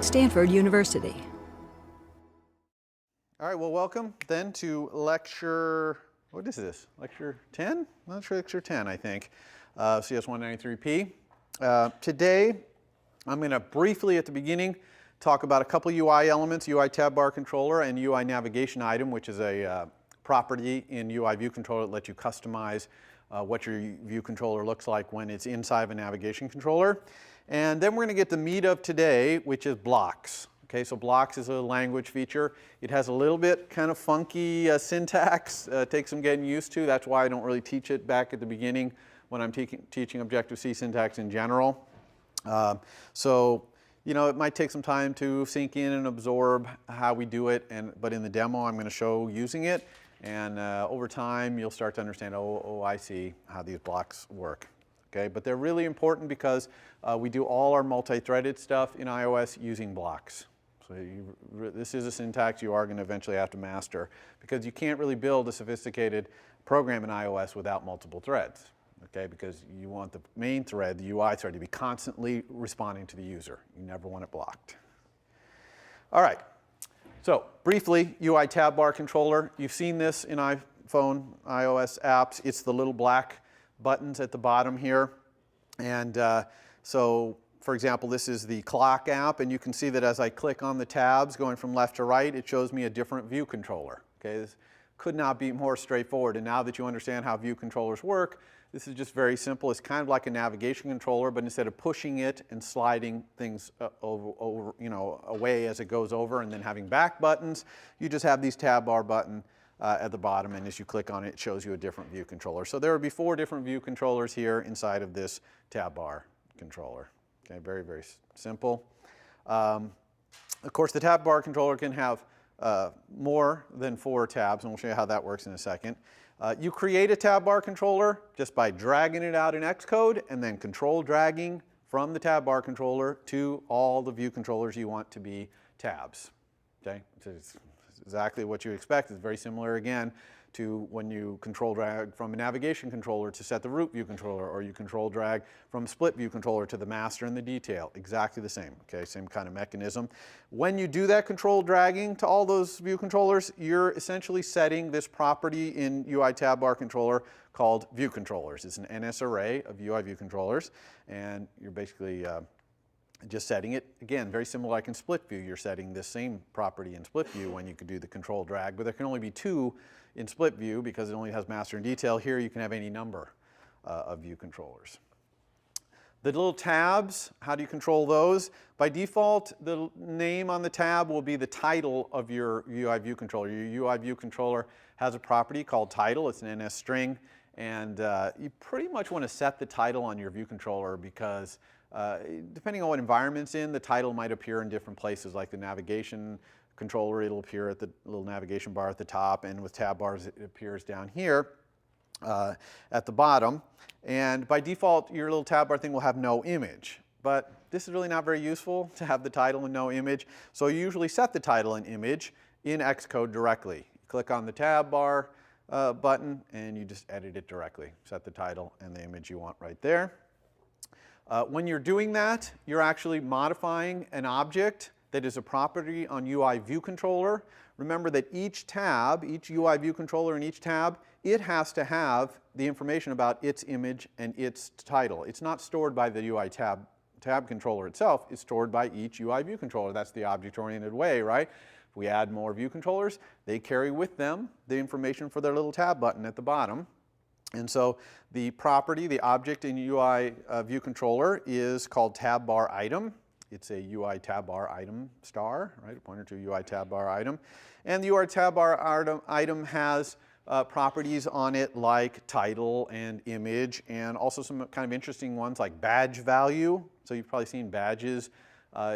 Stanford University. All right, well, welcome then to lecture, what is this? Lecture 10? Not sure, lecture 10, I think. CS193P. Today, I'm going to briefly at the beginning talk about a couple UI elements, UI tab bar controller and UI navigation item, which is a property in UI view controller that lets you customize what your view controller looks like when it's inside of a navigation controller. And then we're going to get the meat of today, which is blocks. Okay, so blocks is a language feature. It has a little bit kind of funky syntax, takes some getting used to. That's why I don't really teach it back at the beginning when I'm teaching Objective-C syntax in general. So, you know, it might take some time to sink in and absorb how we do it, but in the demo I'm going to show using it, and over time you'll start to understand, oh, I see how these blocks work. Okay, but they're really important because we do all our multi-threaded stuff in iOS using blocks. So this is a syntax you are going to eventually have to master, because you can't really build a sophisticated program in iOS without multiple threads. Okay, because you want the main thread, the UI thread, to be constantly responding to the user. You never want it blocked. All right, so briefly, UI tab bar controller. You've seen this in iPhone, iOS apps. It's the little black buttons at the bottom here. And so, for example, this is the clock app, and you can see that as I click on the tabs going from left to right, it shows me a different view controller. Okay, this could not be more straightforward. And now that you understand how view controllers work, this is just very simple. It's kind of like a navigation controller, but instead of pushing it and sliding things away as it goes over and then having back buttons, you just have these tab bar button at the bottom, and as you click on it, it shows you a different view controller. So there would be 4 different view controllers here inside of this tab bar controller. Okay, very, very simple. Of course, the tab bar controller can have more than 4 tabs, and we'll show you how that works in a second. You create a tab bar controller just by dragging it out in Xcode and then control dragging from the tab bar controller to all the view controllers you want to be tabs. Okay, so it's exactly what you expect. It's very similar again to when you control drag from a navigation controller to set the root view controller, or you control drag from split view controller to the master and the detail. Exactly the same, okay, same kind of mechanism. When you do that control dragging to all those view controllers, you're essentially setting this property in UI tab bar controller called view controllers. It's an NS array of UI view controllers, and you're basically just setting it, again, very similar like in split view. You're setting this same property in split view when you could do the control drag, but there can only be 2 in split view because it only has master and detail. Here you can have any number of view controllers. The little tabs, how do you control those? By default, the name on the tab will be the title of your UI view controller. Your UI view controller has a property called title. It's an NS string, and you pretty much want to set the title on your view controller because depending on what environment it's in, the title might appear in different places, like the navigation controller, it'll appear at the little navigation bar at the top, and with tab bars it appears down here at the bottom. And by default, your little tab bar thing will have no image, but this is really not very useful to have the title and no image, so you usually set the title and image in Xcode directly. You click on the tab bar button and you just edit it directly. Set the title and the image you want right there. When you're doing that, you're actually modifying an object that is a property on UI view controller. Remember that each tab, each UI view controller in each tab, it has to have the information about its image and its title. It's not stored by the UI tab controller itself. It's stored by each UI view controller. That's the object-oriented way, right? If we add more view controllers, they carry with them the information for their little tab button at the bottom. And so the property, the object in UI view controller is called tab bar item. It's a UI tab bar item star, right? A pointer to a UI tab bar item. And the UI tab bar item has properties on it like title and image, and also some kind of interesting ones like badge value. So you've probably seen badges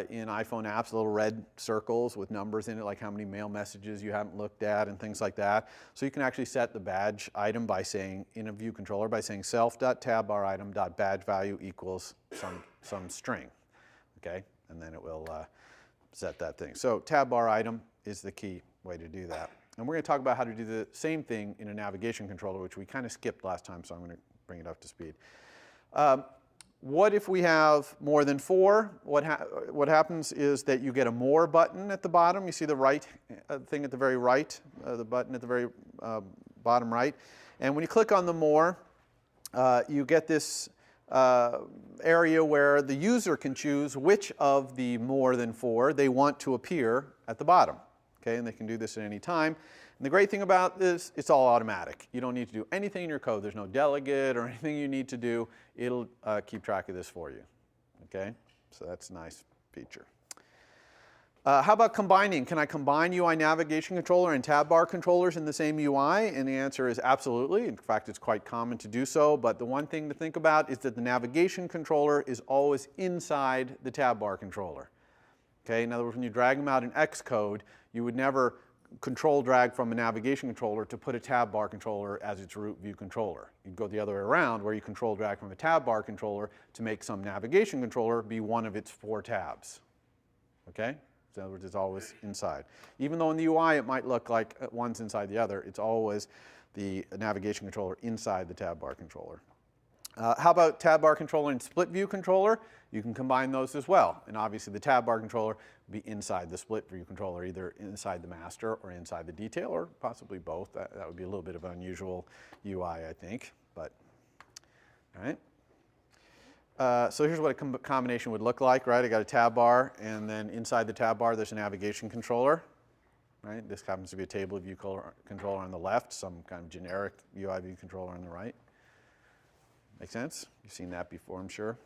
in iPhone apps, little red circles with numbers in it, like how many mail messages you haven't looked at and things like that. So you can actually set the badge item by saying, in a view controller, by saying self.tabBarItem.badgeValue equals some string, okay? And then it will set that thing. So tab bar item is the key way to do that. And we're going to talk about how to do the same thing in a navigation controller, which we kind of skipped last time, so I'm going to bring it up to speed. what if we have more than 4? What happens is that you get a more button at the bottom. You see the right thing at the very right, the button at the very bottom right. And when you click on the more, you get this area where the user can choose which of the more than 4 they want to appear at the bottom. Okay, and they can do this at any time. And the great thing about this, it's all automatic. You don't need to do anything in your code. There's no delegate or anything you need to do. It'll keep track of this for you. Okay, so that's a nice feature. How about combining? Can I combine UI navigation controller and tab bar controllers in the same UI? And the answer is absolutely. In fact, it's quite common to do so. But the one thing to think about is that the navigation controller is always inside the tab bar controller. Okay, in other words, when you drag them out in Xcode, you would never control drag from a navigation controller to put a tab bar controller as its root view controller. You'd go the other way around, where you control drag from a tab bar controller to make some navigation controller be one of its 4 tabs. Okay? So in other words, it's always inside. Even though in the UI it might look like one's inside the other, it's always the navigation controller inside the tab bar controller. How about tab bar controller and split view controller? You can combine those as well. And obviously the tab bar controller would be inside the split view controller, either inside the master or inside the detail, or possibly both. That would be a little bit of an unusual UI, I think. But, all right. So here's what a combination would look like, right? I got a tab bar, and then inside the tab bar there's a navigation controller. Right? This happens to be a table view controller on the left, some kind of generic UI view controller on the right. Make sense? You've seen that before, I'm sure.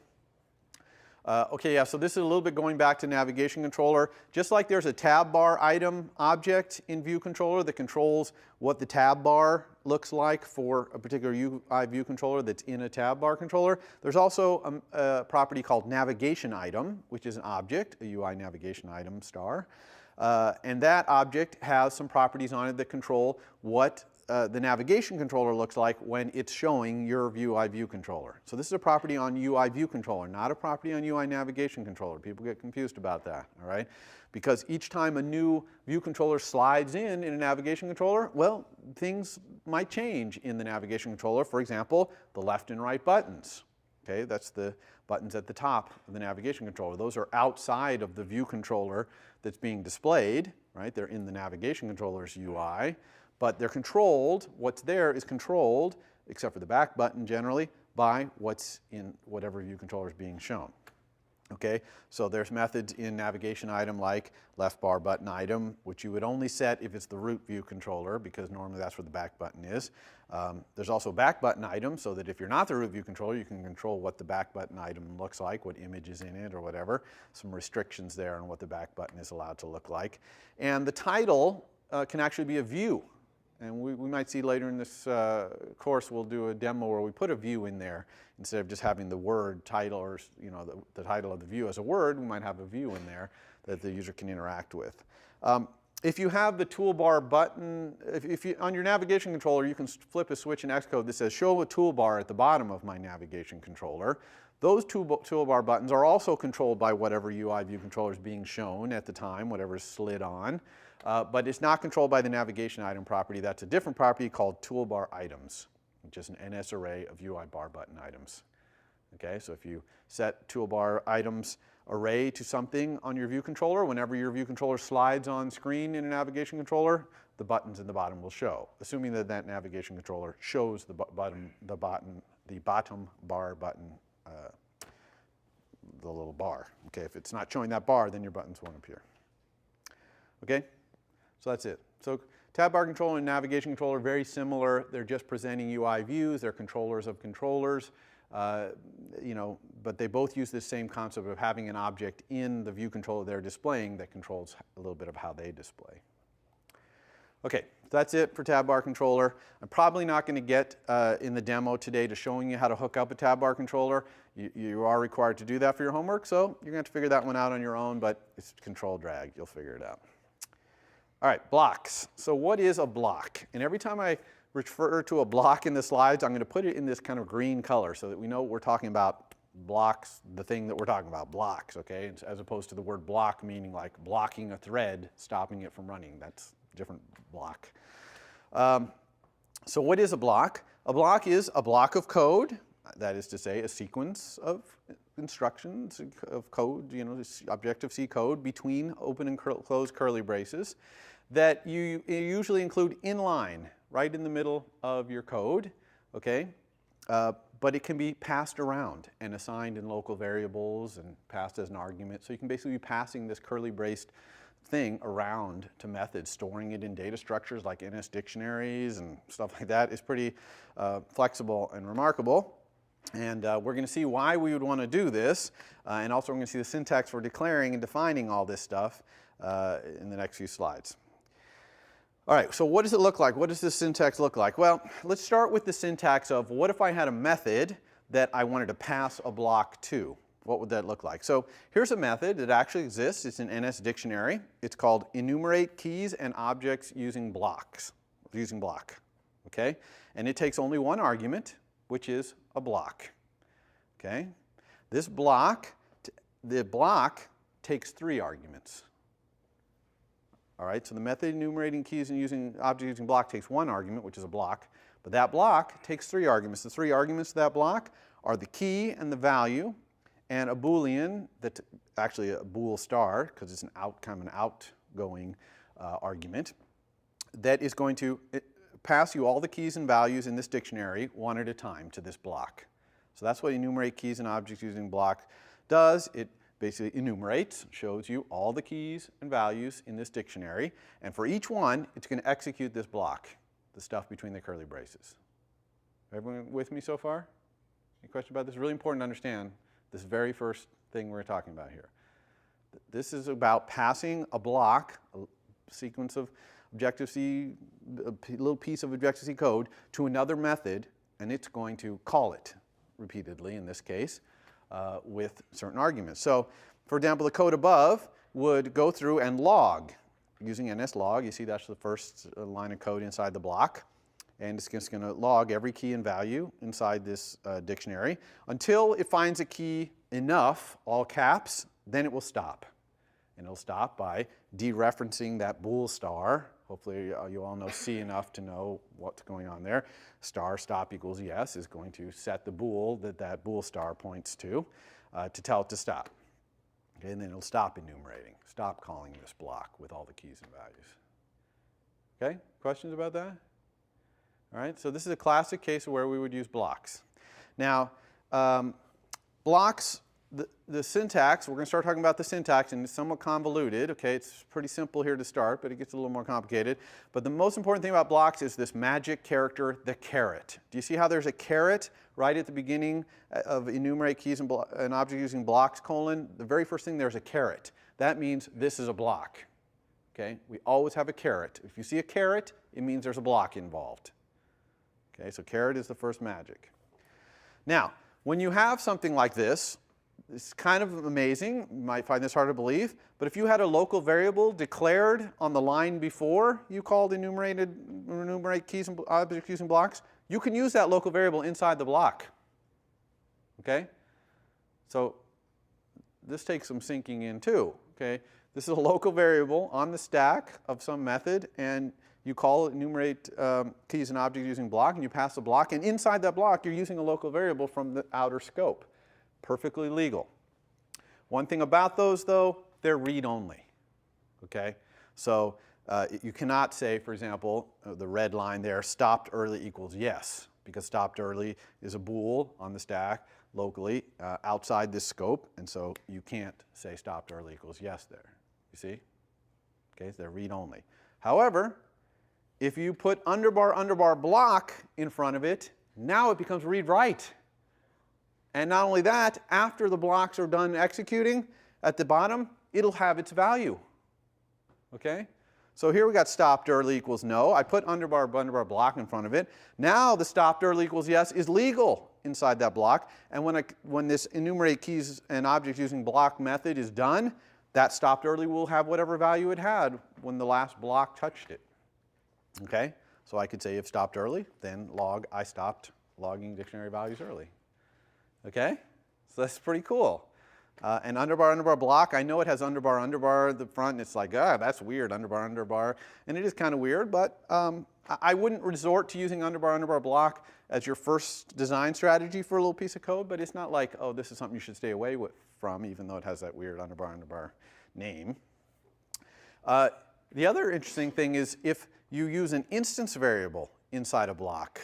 Okay, yeah, so this is a little bit going back to navigation controller. Just like there's a tab bar item object in view controller that controls what the tab bar looks like for a particular UI view controller that's in a tab bar controller, there's also a property called navigation item, which is an object, a UI navigation item star. And that object has some properties on it that control what the navigation controller looks like when it's showing your UI view controller. So this is a property on UI view controller, not a property on UI navigation controller. People get confused about that, all right? Because each time a new view controller slides in a navigation controller, well, things might change in the navigation controller. For example, the left and right buttons. Okay, that's the buttons at the top of the navigation controller. Those are outside of the view controller that's being displayed, right? They're in the navigation controller's UI. But they're controlled, what's there is controlled, except for the back button generally, by what's in whatever view controller is being shown. Okay, so there's methods in navigation item like left bar button item, which you would only set if it's the root view controller, because normally that's where the back button is. There's also back button item, so that if you're not the root view controller, you can control what the back button item looks like, what image is in it or whatever. Some restrictions there on what the back button is allowed to look like. And the title can actually be a view. And we might see later in this course, we'll do a demo where we put a view in there. Instead of just having the word title, or the title of the view as a word, we might have a view in there that the user can interact with. If you have the toolbar button, if you, on your navigation controller, you can flip a switch in Xcode that says show a toolbar at the bottom of my navigation controller. Those toolbar buttons are also controlled by whatever UI view controller is being shown at the time, whatever is slid on. But it's not controlled by the navigation item property. That's a different property called toolbar items, which is an NS array of UI bar button items. Okay, so if you set toolbar items array to something on your view controller, whenever your view controller slides on screen in a navigation controller, the buttons in the bottom will show, assuming that that navigation controller shows the bottom bar button, the little bar. Okay, if it's not showing that bar, then your buttons won't appear. Okay, so that's it. So tab bar controller and navigation controller are very similar. They're just presenting UI views. They're controllers of controllers. But they both use this same concept of having an object in the view controller they're displaying that controls a little bit of how they display. Okay, that's it for tab bar controller. I'm probably not going to get in the demo today to showing you how to hook up a tab bar controller. You are required to do that for your homework, so you're going to have to figure that one out on your own, but it's control drag. You'll figure it out. All right, blocks. So what is a block? And every time I refer to a block in the slides, I'm going to put it in this kind of green color so that we know we're talking about blocks, the thing that we're talking about, blocks, okay? As opposed to the word block meaning like blocking a thread, stopping it from running. That's a different block. So what is a block? A block is a block of code. that is to say a sequence of instructions of code, this Objective-C code between open and closed curly braces that you usually include inline, right in the middle of your code, okay? But it can be passed around and assigned in local variables and passed as an argument. So you can basically be passing this curly braced thing around to methods. Storing it in data structures like NS dictionaries and stuff like that is pretty flexible and remarkable. And we're going to see why we would want to do this. And also we're going to see the syntax for declaring and defining all this stuff in the next few slides. All right, so what does it look like? What does this syntax look like? Well, let's start with the syntax of what if I had a method that I wanted to pass a block to? What would that look like? So here's a method that actually exists. It's an NS dictionary. It's called enumerate keys and objects using blocks, block, okay? And it takes only one argument, which is a block, okay? This block, the block takes 3 arguments. All right, so the method enumerating keys and using objects using block takes 1 argument, which is a block, but that block takes 3 arguments. The 3 arguments of that block are the key and the value, and a Boolean, that's actually a bool star, because it's kind of an outgoing argument, that is going to pass you all the keys and values in this dictionary one at a time to this block. So that's what enumerate keys and objects using block does. It basically enumerates, shows you all the keys and values in this dictionary, and for each one, it's going to execute this block, the stuff between the curly braces. Everyone with me so far? Any question about this? Really important to understand this very first thing we're talking about here. This is about passing a block, a sequence of Objective-C, a little piece of Objective-C code to another method, and it's going to call it repeatedly in this case. With certain arguments. So, for example, the code above would go through and log using NSLog. You see that's the first line of code inside the block. And it's just going to log every key and value inside this dictionary until it finds a key enough, all caps, then it will stop. And it'll stop by dereferencing that bool star. Hopefully you all know C enough to know what's going on there. Star stop equals yes is going to set the bool that bool star points to tell it to stop. Okay, and then it'll stop enumerating, stop calling this block with all the keys and values. Okay, questions about that? All right, so this is a classic case of where we would use blocks. Now, blocks, the syntax, we're going to start talking about the syntax, and it's somewhat convoluted. Okay, it's pretty simple here to start, but it gets a little more complicated. But the most important thing about blocks is this magic character, the caret. Do you see how there's a caret right at the beginning of enumerate keys and object using blocks, colon? The very first thing there's a caret. That means this is a block. Okay, we always have a caret. If you see a caret, it means there's a block involved. Okay, so caret is the first magic. Now, when you have something like this, it's kind of amazing. You might find this hard to believe. But if you had a local variable declared on the line before you called enumerate keys and objects using blocks, you can use that local variable inside the block. Okay? So this takes some sinking in too. Okay? This is a local variable on the stack of some method, and you call enumerate keys and objects using block, and you pass the block, and inside that block you're using a local variable from the outer scope. Perfectly legal. One thing about those, though, they're read-only. Okay? So you cannot say, for example, the red line there, stopped early equals yes, because stopped early is a bool on the stack locally outside this scope, and so you can't say stopped early equals yes there. You see? Okay, so they're read-only. However, if you put underbar block in front of it, now it becomes read-write. And not only that, after the blocks are done executing, at the bottom, it'll have its value. Okay? So here we got stopped early equals no. I put underbar block in front of it. Now the stopped early equals yes is legal inside that block. And when this enumerate keys and objects using block method is done, that stopped early will have whatever value it had when the last block touched it. Okay? So I could say if stopped early, then log I stopped logging dictionary values early. Okay? So that's pretty cool. And underbar block, I know it has underbar at the front, and it's like, that's weird, underbar. And it is kind of weird, but I wouldn't resort to using underbar block as your first design strategy for a little piece of code, but it's not like, oh, this is something you should stay away from, even though it has that weird underbar name. The other interesting thing is if you use an instance variable inside a block,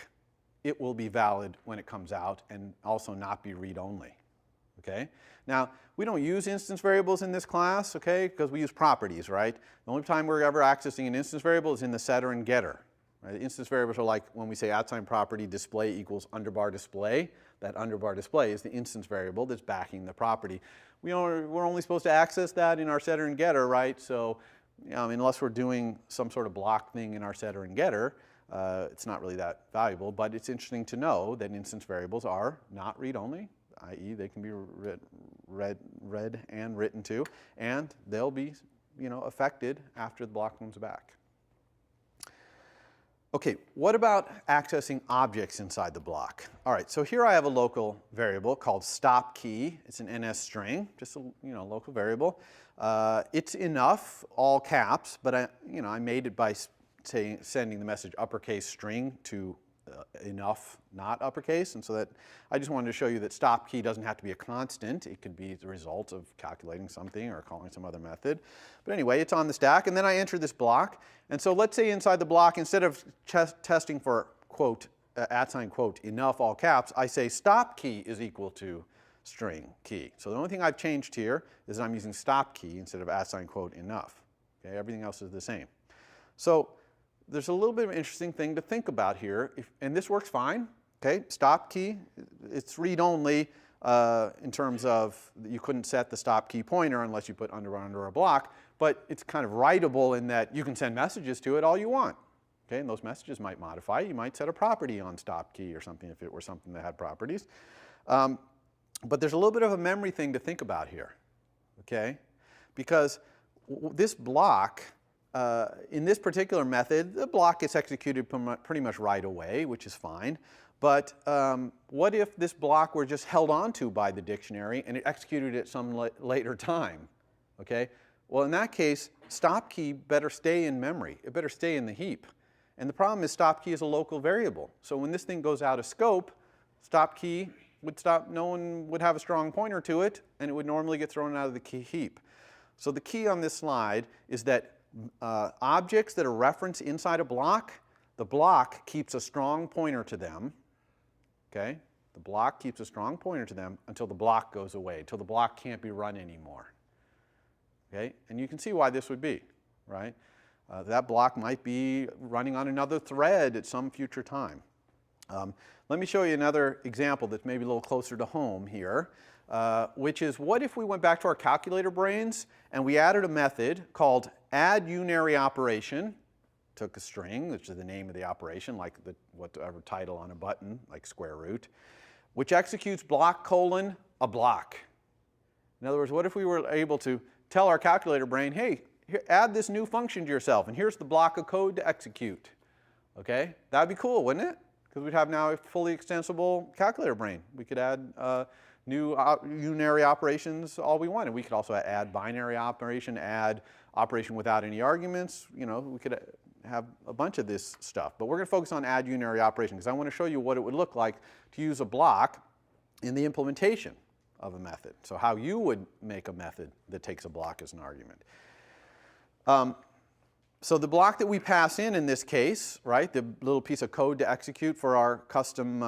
it will be valid when it comes out and also not be read-only. Okay? Now, we don't use instance variables in this class, okay, because we use properties, right? The only time we're ever accessing an instance variable is in the setter and getter. Right? Instance variables are like when we say @ property display equals underbar display. That underbar display is the instance variable that's backing the property. We're only supposed to access that in our setter and getter, right? So, unless we're doing some sort of block thing in our setter and getter, it's not really that valuable. But it's interesting to know that instance variables are not read-only, i.e. they can be read and written to, and they'll be affected after the block comes back. Okay, what about accessing objects inside the block? All right, so here I have a local variable called stop key. It's an NS string, just a local variable. It's enough, all caps, but I made it by sending the message uppercase string to enough, not uppercase, and so that I just wanted to show you that stop key doesn't have to be a constant. It could be the result of calculating something or calling some other method. But anyway, it's on the stack, and then I enter this block. And so let's say inside the block, instead of testing for quote, @ enough, all caps, I say stop key is equal to string key. So the only thing I've changed here is I'm using stop key instead of @ enough. Okay, everything else is the same. So there's a little bit of an interesting thing to think about here, and this works fine. Okay, stop key, it's read-only in terms of you couldn't set the stop key pointer unless you put under a block, but it's kind of writable in that you can send messages to it all you want. Okay, and those messages might modify. You might set a property on stop key or something if it were something that had properties. But there's a little bit of a memory thing to think about here. Okay, because this block, in this particular method, the block gets executed pretty much right away, which is fine. But what if this block were just held onto by the dictionary and it executed at some later time? Okay? Well, in that case, stop key better stay in memory. It better stay in the heap. And the problem is stop key is a local variable. So when this thing goes out of scope, stop key would stop, no one would have a strong pointer to it, and it would normally get thrown out of the key heap. So the key on this slide is that objects that are referenced inside a block, the block keeps a strong pointer to them. Okay? The block keeps a strong pointer to them until the block goes away, until the block can't be run anymore. Okay? And you can see why this would be, right? That block might be running on another thread at some future time. Let me show you another example that's maybe a little closer to home here, which is what if we went back to our calculator brains and we added a method called add unary operation, took a string, which is the name of the operation, like whatever title on a button, like square root, which executes block : a block. In other words, what if we were able to tell our calculator brain, hey, here, add this new function to yourself, and here's the block of code to execute. Okay? That'd be cool, wouldn't it? Because we'd have now a fully extensible calculator brain. We could add new unary operations all we wanted. We could also add binary operation, add operation without any arguments. We could have a bunch of this stuff. But we're going to focus on add unary operation because I want to show you what it would look like to use a block in the implementation of a method. So how you would make a method that takes a block as an argument. So the block that we pass in this case, right, the little piece of code to execute for our custom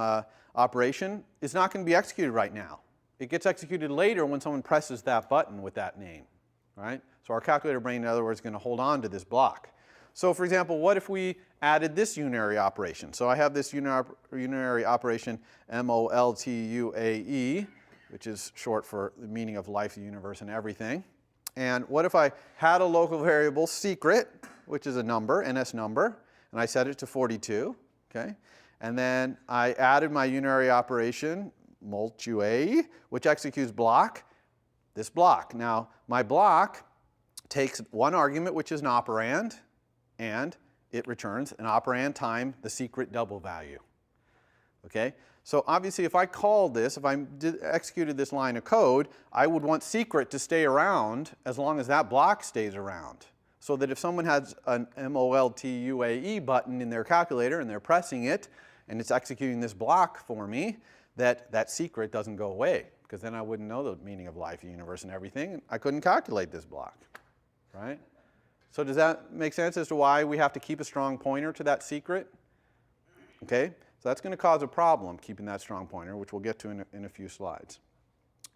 operation, is not going to be executed right now. It gets executed later when someone presses that button with that name, right? So our calculator brain, in other words, is going to hold on to this block. So for example, what if we added this unary operation? So I have this unary operation MOLTUAE, which is short for the meaning of life, the universe, and everything. And what if I had a local variable secret, which is a number, NS number, and I set it to 42, okay? And then I added my unary operation, multithreading, which executes block, this block. Now, my block takes one argument, which is an operand, and it returns an operand time the secret double value, okay? So obviously, if I called this, if I executed this line of code, I would want secret to stay around as long as that block stays around. so that if someone has an MOLTUAE button in their calculator and they're pressing it and it's executing this block for me, that secret doesn't go away, because then I wouldn't know the meaning of life, the universe, and everything, and I couldn't calculate this block, right? So does that make sense as to why we have to keep a strong pointer to that secret? Okay, so that's going to cause a problem, keeping that strong pointer, which we'll get to in a few slides.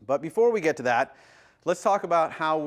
But before we get to that, let's talk about how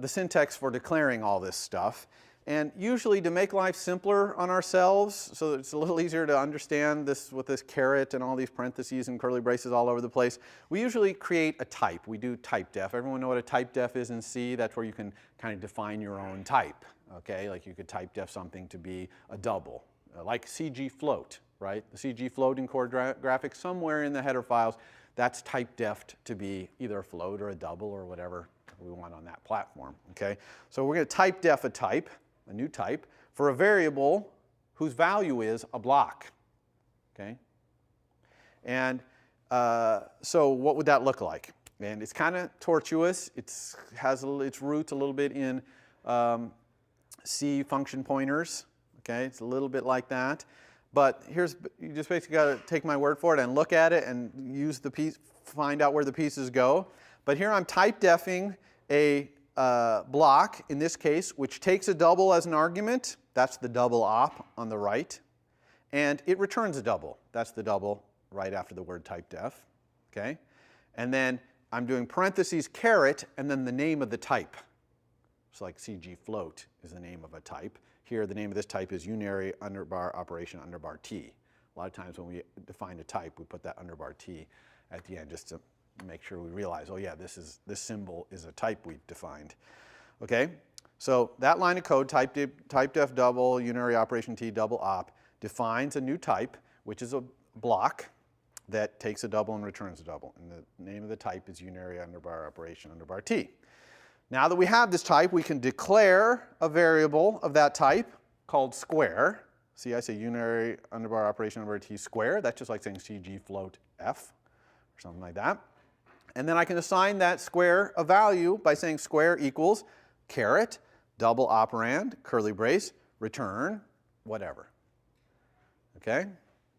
the syntax for declaring all this stuff. And usually, to make life simpler on ourselves, so that it's a little easier to understand this with this caret and all these parentheses and curly braces all over the place, we usually create a type. We do type def. Everyone know what a type def is in C? That's where you can kind of define your own type. Okay, like you could type def something to be a double, like CG float, right? The CG float in core graphics, somewhere in the header files, that's type defed to be either a float or a double or whatever we want on that platform. Okay, so we're going to type def a type, a new type, for a variable whose value is a block. Okay? And so what would that look like? And it's kind of tortuous. It has its roots a little bit in C function pointers. Okay? It's a little bit like that. But you just basically got to take my word for it and look at it and use the piece, find out where the pieces go. But here I'm type defing a block, in this case, which takes a double as an argument. That's the double op on the right. And it returns a double. That's the double right after the word type def. Okay? And then I'm doing parentheses caret and then the name of the type. It's like CG float is the name of a type. Here, the name of this type is unary underbar operation underbar T. A lot of times when we define a type, we put that underbar T at the end just to make sure we realize, oh yeah, this symbol is a type we've defined. Okay, so that line of code, type def double, unary operation T double op, defines a new type, which is a block that takes a double and returns a double. And the name of the type is unary underbar operation underbar T. Now that we have this type, we can declare a variable of that type called square. See, I say unary underbar operation underbar T square. That's just like saying CG float F or something like that. And then I can assign that square a value by saying square equals caret, double operand, curly brace, return, whatever. Okay?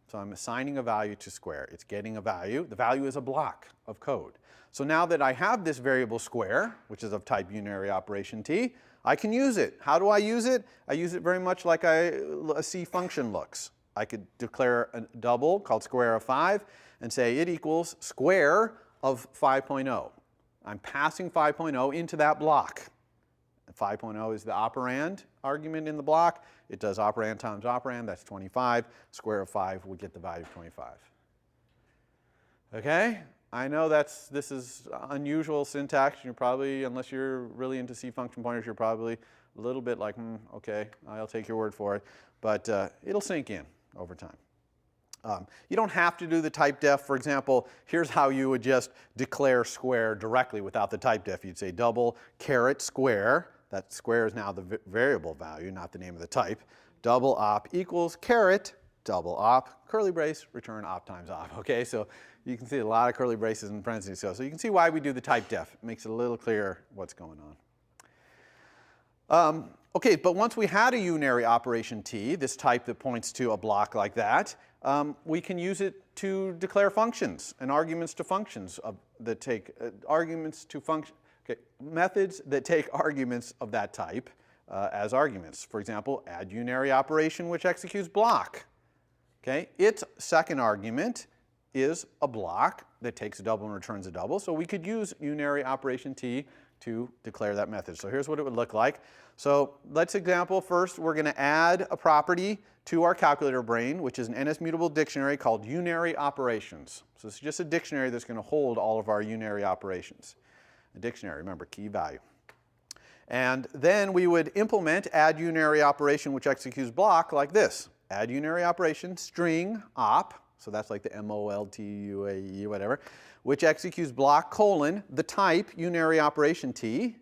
So I'm assigning a value to square. It's getting a value. The value is a block of code. So now that I have this variable square, which is of type unary operation T, I can use it. How do I use it? I use it very much like a C function looks. I could declare a double called square of 5 and say it equals square of 5.0. I'm passing 5.0 into that block. 5.0 is the operand argument in the block. It does operand times operand, that's 25. Square of 5 would get the value of 25. Okay? I know this is unusual syntax. You're probably, unless you're really into C function pointers, you're probably a little bit like, okay, I'll take your word for it. But it'll sink in over time. You don't have to do the type def. For example, here's how you would just declare square directly without the type def. You'd say double caret square. That square is now the variable value, not the name of the type. Double op equals caret, double op, curly brace, return op times op. Okay, so you can see a lot of curly braces and parentheses. So you can see why we do the type def. It makes it a little clearer what's going on. Okay, but once we had a unary operation T, this type that points to a block like that, we can use it to declare functions and arguments to functions that take arguments to function. Okay, methods that take arguments of that type as arguments. For example, add unary operation which executes block. Okay, its second argument is a block that takes a double and returns a double. So we could use unary operation T to declare that method. So here's what it would look like. So let's example first, we're going to add a property to our calculator brain, which is an NS mutable dictionary called unary operations. So it's just a dictionary that's going to hold all of our unary operations. A dictionary, remember, key value. And then we would implement add unary operation which executes block like this. Add unary operation string op, so that's like the MOLTUAE whatever, which executes block colon the type unary operation T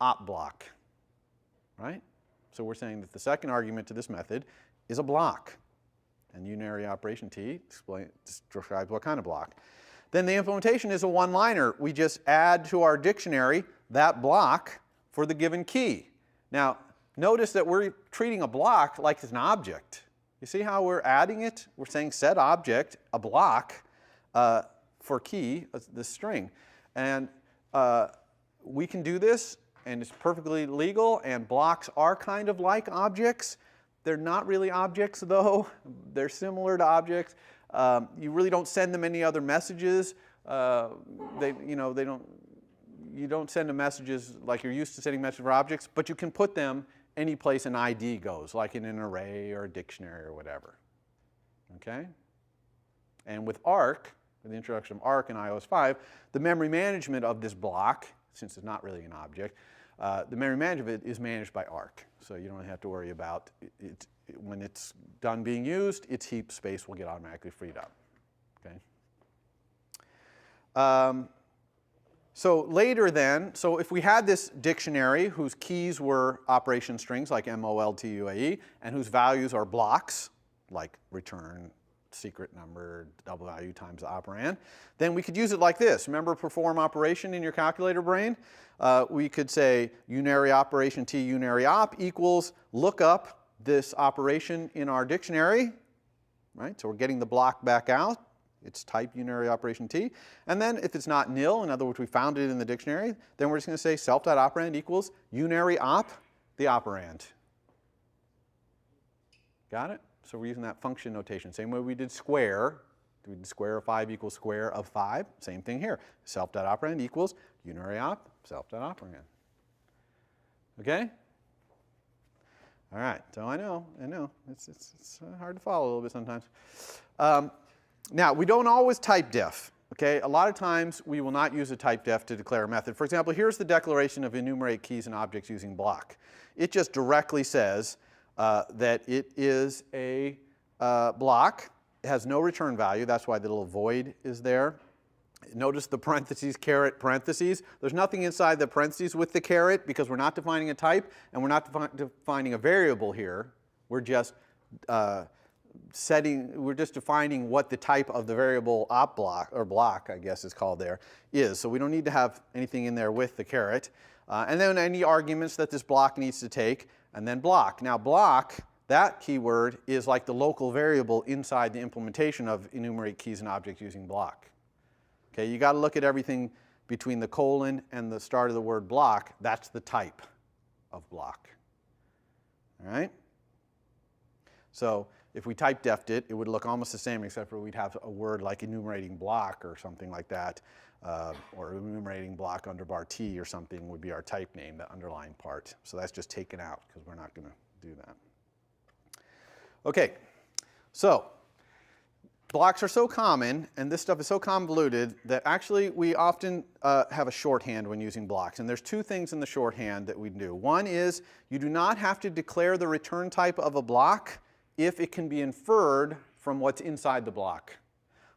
op block. Right? So we're saying that the second argument to this method is a block. And unary operation T describes what kind of block. Then the implementation is a one-liner. We just add to our dictionary that block for the given key. Now, notice that we're treating a block like it's an object. You see how we're adding it? We're saying set object, a block, for key, this string. And we can do this, and it's perfectly legal, and blocks are kind of like objects. They're not really objects, though. They're similar to objects. You really don't send them any other messages. You don't send them messages like you're used to sending messages for objects, but you can put them any place an ID goes, like in an array or a dictionary or whatever. Okay? And with ARC, with the introduction of ARC in iOS 5, the memory management of this block, since it's not really an object, the memory management is managed by ARC. So you don't have to worry about it. When it's done being used, its heap space will get automatically freed up. Okay? So later then, so if we had this dictionary whose keys were operation strings like MOLTUAE and whose values are blocks like return, secret number, double value times the operand, then we could use it like this. Remember perform operation in your calculator brain? We could say unary operation T unary op equals look up this operation in our dictionary, right? So we're getting the block back out. It's type unary operation T. And then if it's not nil, in other words, we found it in the dictionary, then we're just going to say self.operand equals unary op, the operand. Got it? So we're using that function notation. Same way we did square. We did square of 5 equals square of 5. Same thing here. Self.operand equals unary op, self.operand. Okay? All right. So I know. It's hard to follow a little bit sometimes. Now, we don't always type def. Okay? A lot of times we will not use a type def to declare a method. For example, here's the declaration of enumerate keys and objects using block. It just directly says that it is a block. It has no return value. That's why the little void is there. Notice the parentheses, caret, parentheses. There's nothing inside the parentheses with the caret because we're not defining a type and we're not defining a variable here. We're just defining what the type of the variable op block, or block, I guess is called there, is. So we don't need to have anything in there with the caret. And then any arguments that this block needs to take, and then block. Now block, that keyword is like the local variable inside the implementation of enumerate keys and objects using block. Okay, you got to look at everything between the colon and the start of the word block. That's the type of block. All right? So if we type defed it, it would look almost the same except for we'd have a word like enumerating block or something like that, or enumerating block under bar T or something would be our type name, the underlying part. So that's just taken out because we're not going to do that. Okay, so blocks are so common, and this stuff is so convoluted, that actually we often have a shorthand when using blocks. And there's two things in the shorthand that we do. One is you do not have to declare the return type of a block if it can be inferred from what's inside the block.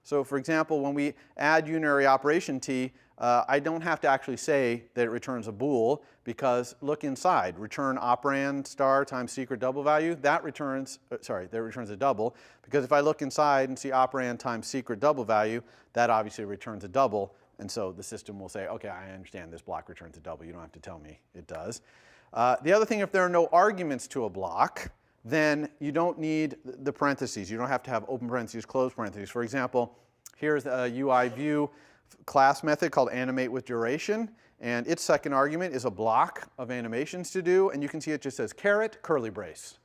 So for example, when we add unary operation T, I don't have to actually say that it returns a bool because look inside, return operand star times secret double value, that returns a double, because if I look inside and see operand times secret double value, that obviously returns a double, and so the system will say, okay, I understand this block returns a double, you don't have to tell me it does. The other thing, if there are no arguments to a block, then you don't need the parentheses. You don't have to have open parentheses, close parentheses. For example, here's a UI view class method called animate with duration, and its second argument is a block of animations to do, and you can see it just says caret curly brace.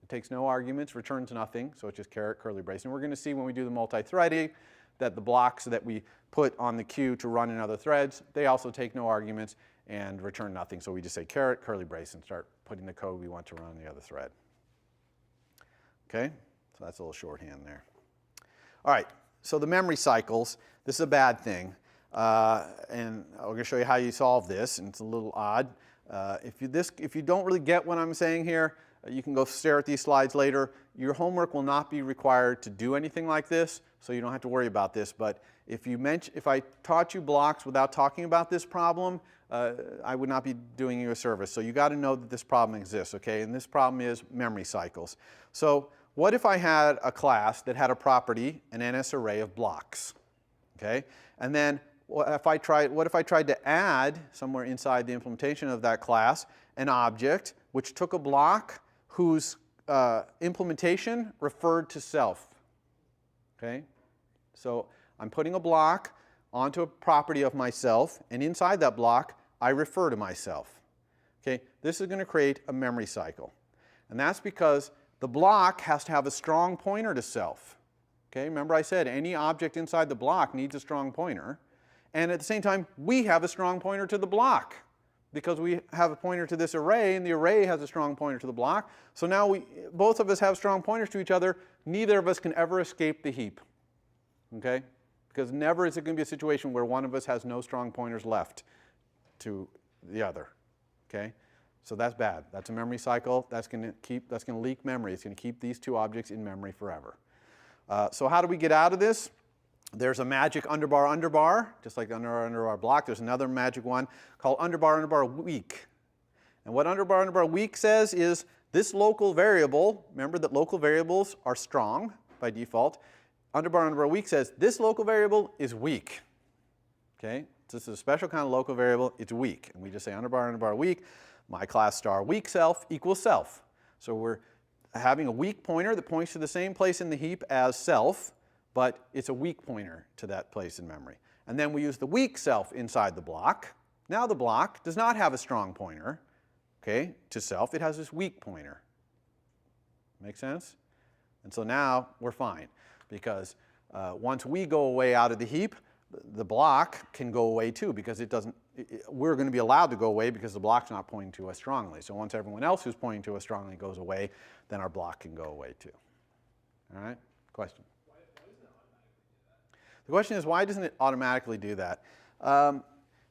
It takes no arguments, returns nothing, so it's just caret curly brace. And we're going to see when we do the multi-threading that the blocks that we put on the queue to run in other threads, they also take no arguments and return nothing. So we just say caret curly brace and start putting the code we want to run in the other thread. Okay, so that's a little shorthand there. All right, so the memory cycles, this is a bad thing. And I'm going to show you how you solve this, and it's a little odd. If you don't really get what I'm saying here, you can go stare at these slides later. Your homework will not be required to do anything like this, so you don't have to worry about this. But if I taught you blocks without talking about this problem, I would not be doing you a service. So you got to know that this problem exists, okay? And this problem is memory cycles. So what if I had a class that had a property, an NS array of blocks, okay? And then what if I tried to add somewhere inside the implementation of that class an object which took a block whose implementation referred to self? Okay? So I'm putting a block onto a property of myself, and inside that block, I refer to myself. Okay? This is going to create a memory cycle. And that's because the block has to have a strong pointer to self. Okay? Remember I said any object inside the block needs a strong pointer. And at the same time, we have a strong pointer to the block because we have a pointer to this array, and the array has a strong pointer to the block. So now both of us have strong pointers to each other. Neither of us can ever escape the heap. Okay? Because never is it going to be a situation where one of us has no strong pointers left to the other. Okay? So that's bad. That's a memory cycle. That's going to leak memory. It's going to keep these two objects in memory forever. So how do we get out of this? There's a magic underbar, just like the underbar block. There's another magic one called underbar weak. And what underbar weak says is this local variable, remember that local variables are strong by default. Underbar weak says this local variable is weak. Okay? This is a special kind of local variable. It's weak. And we just say underbar weak. My class star weak self equals self. So we're having a weak pointer that points to the same place in the heap as self, but it's a weak pointer to that place in memory. And then we use the weak self inside the block. Now the block does not have a strong pointer, okay, to self. It has this weak pointer. Make sense? And so now we're fine, because once we go away out of the heap, the block can go away too, because we're going to be allowed to go away because the block's not pointing to us strongly. So once everyone else who's pointing to us strongly goes away, then our block can go away too. All right? Question? Why doesn't it automatically do that? The question is, why doesn't it automatically do that?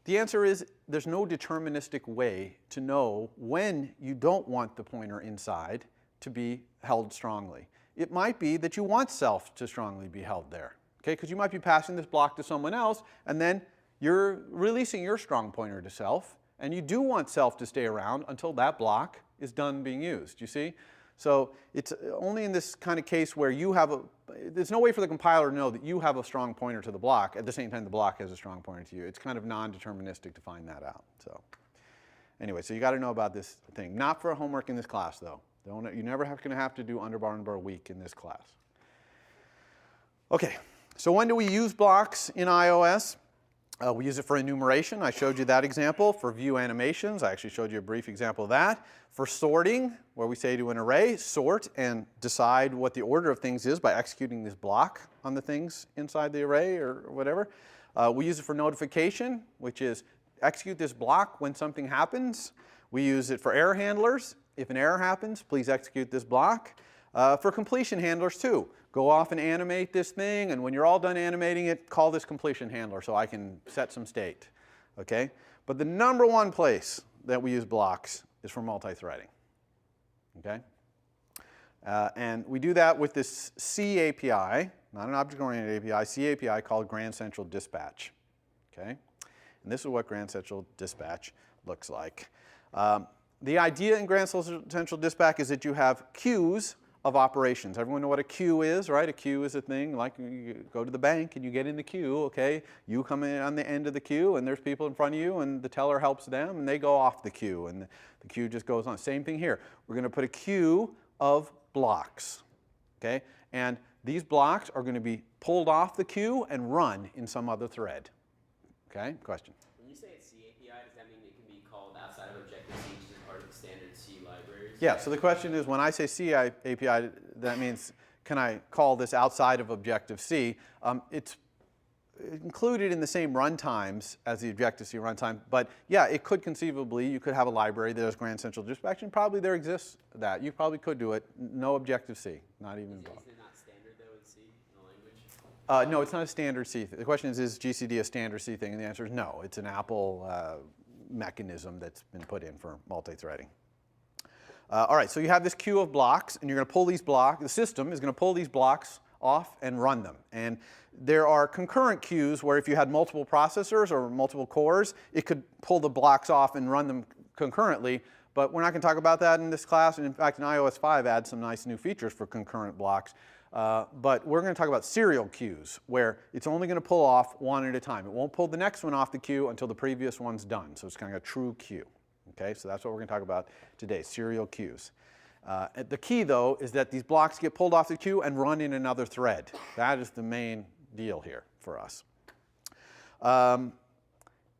The answer is there's no deterministic way to know when you don't want the pointer inside to be held strongly. It might be that you want self to strongly be held there. Okay, because you might be passing this block to someone else, and then you're releasing your strong pointer to self, and you do want self to stay around until that block is done being used, you see? So it's only in this kind of case where there's no way for the compiler to know that you have a strong pointer to the block at the same time the block has a strong pointer to you. It's kind of non-deterministic to find that out. So anyway, so you got to know about this thing. Not for homework in this class, though. You're never going to have to do underbar weak in this class. Okay. So when do we use blocks in iOS? We use it for enumeration. I showed you that example. For view animations, I actually showed you a brief example of that. For sorting, where we say to an array, sort and decide what the order of things is by executing this block on the things inside the array or whatever. We use it for notification, which is execute this block when something happens. We use it for error handlers. If an error happens, please execute this block. For completion handlers too. Go off and animate this thing, and when you're all done animating it, call this completion handler so I can set some state. Okay? But the number one place that we use blocks is for multithreading. Okay? And we do that with this C API, not an object-oriented API, C API called Grand Central Dispatch. Okay? And this is what Grand Central Dispatch looks like. The idea in Grand Central Dispatch is that you have queues of operations. Everyone know what a queue is, right? A queue is a thing like you go to the bank and you get in the queue, okay? You come in on the end of the queue and there's people in front of you and the teller helps them and they go off the queue and the queue just goes on. Same thing here. We're going to put a queue of blocks, okay? And these blocks are going to be pulled off the queue and run in some other thread. Okay? Question? When you say it's C API, does that mean it can be called outside of Objective-C, which is part of the standard C libraries? Yeah, so the question is, when I say C API, that means, can I call this outside of Objective-C? It's included in the same runtimes as the Objective-C runtime, but yeah, it could conceivably, you could have a library that has Grand Central Dispatch, and probably there exists that. You probably could do it. No Objective-C, not even involved. Is it not standard, though, in C, in the language? No, it's not a standard C thing. The question is GCD a standard C thing? And the answer is no. It's an Apple mechanism that's been put in for multithreading. All right, so you have this queue of blocks, and you're going to pull these blocks. The system is going to pull these blocks off and run them. And there are concurrent queues where if you had multiple processors or multiple cores, it could pull the blocks off and run them concurrently. But we're not going to talk about that in this class. And in fact, in iOS 5 adds some nice new features for concurrent blocks. But we're going to talk about serial queues, where it's only going to pull off one at a time. It won't pull the next one off the queue until the previous one's done. So it's kind of a true queue. Okay, so that's what we're going to talk about today, serial queues. The key, though, is that these blocks get pulled off the queue and run in another thread. That is the main deal here for us.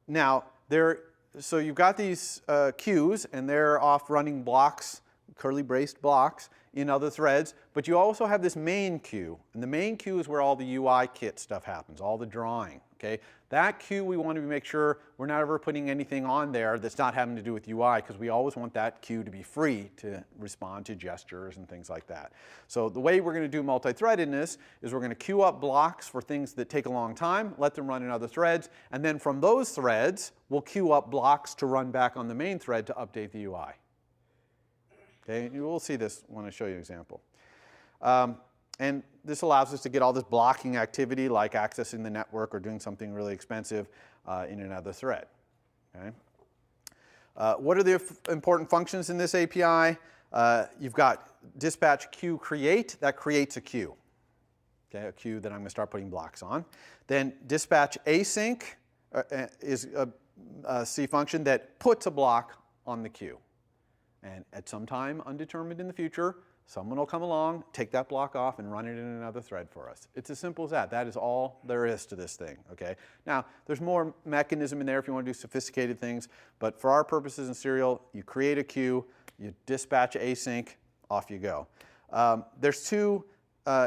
Now, so you've got these queues, and they're off running blocks, curly braced blocks, in other threads, but you also have this main queue, and the main queue is where all the UI kit stuff happens, all the drawing. Okay, that queue we want to make sure we're not ever putting anything on there that's not having to do with UI, because we always want that queue to be free to respond to gestures and things like that. So the way we're going to do multi-threadedness is we're going to queue up blocks for things that take a long time, let them run in other threads, and then from those threads we'll queue up blocks to run back on the main thread to update the UI. Okay, you will see this when I show you an example. And this allows us to get all this blocking activity like accessing the network or doing something really expensive in another thread. Okay? What are the important functions in this API? You've got dispatch queue create. That creates a queue. Okay, a queue that I'm going to start putting blocks on. Then dispatch async is a C function that puts a block on the queue. And at some time undetermined in the future, someone will come along, take that block off, and run it in another thread for us. It's as simple as that. That is all there is to this thing. Okay? Now, there's more mechanism in there if you want to do sophisticated things, but for our purposes in serial, you create a queue, you dispatch async, off you go. There's two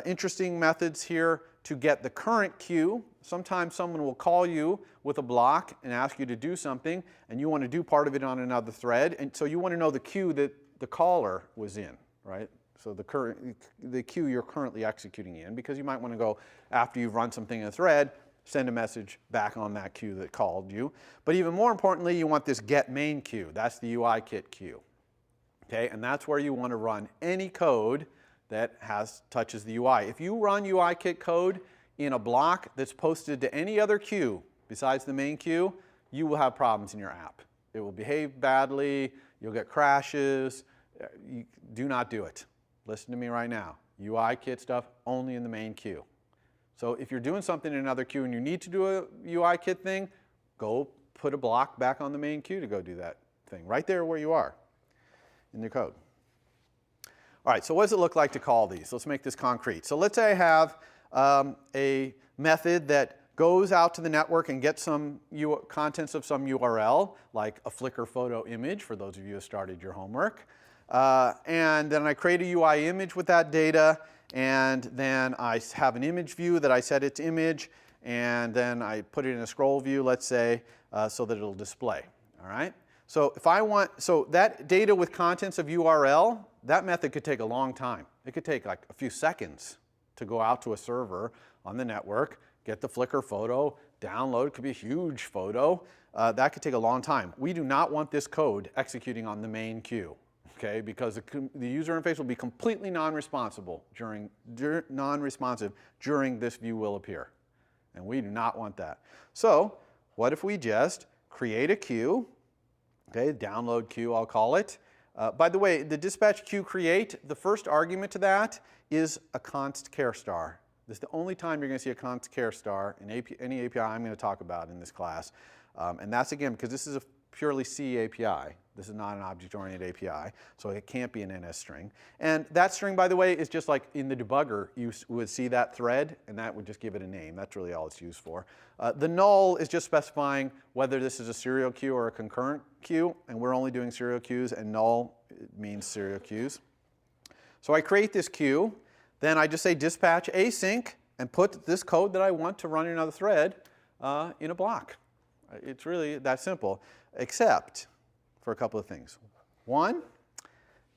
interesting methods here to get the current queue. Sometimes someone will call you with a block and ask you to do something, and you want to do part of it on another thread, and so you want to know the queue that the caller was in, right? So the queue you're currently executing in, because you might want to go, after you've run something in a thread, send a message back on that queue that called you. But even more importantly, you want this get main queue. That's the UI kit queue. Okay, and that's where you want to run any code that touches the UI. If you run UI kit code in a block that's posted to any other queue besides the main queue, you will have problems in your app. It will behave badly, you'll get crashes. You do not do it. Listen to me right now. UI kit stuff only in the main queue. So if you're doing something in another queue and you need to do a UI kit thing, go put a block back on the main queue to go do that thing, right there where you are in the code. All right, so what does it look like to call these? Let's make this concrete. So let's say I have a method that goes out to the network and gets some contents of some URL, like a Flickr photo image, for those of you who have started your homework. And then I create a UI image with that data, and then I have an image view that I set its image, and then I put it in a scroll view, let's say, so that it'll display. All right? So if I want, so that data with contents of URL, that method could take a long time. It could take like a few seconds to go out to a server on the network, get the Flickr photo, download. It could be a huge photo. That could take a long time. We do not want this code executing on the main queue, okay? Because the user interface will be completely non-responsive during this view will appear. And we do not want that. So what if we just create a queue, okay, download queue I'll call it. By the way, the dispatch queue create, the first argument to that is a const char star. This is the only time you're going to see a const char star in any API I'm going to talk about in this class. And that's, again, because this is a purely C API. This is not an object-oriented API, so it can't be an NS string. And that string, by the way, is just like in the debugger, you would see that thread, and that would just give it a name. That's really all it's used for. The null is just specifying whether this is a serial queue or a concurrent queue, and we're only doing serial queues, and null means serial queues. So I create this queue, then I just say dispatch async, and put this code that I want to run in another thread in a block. It's really that simple, except for a couple of things. One,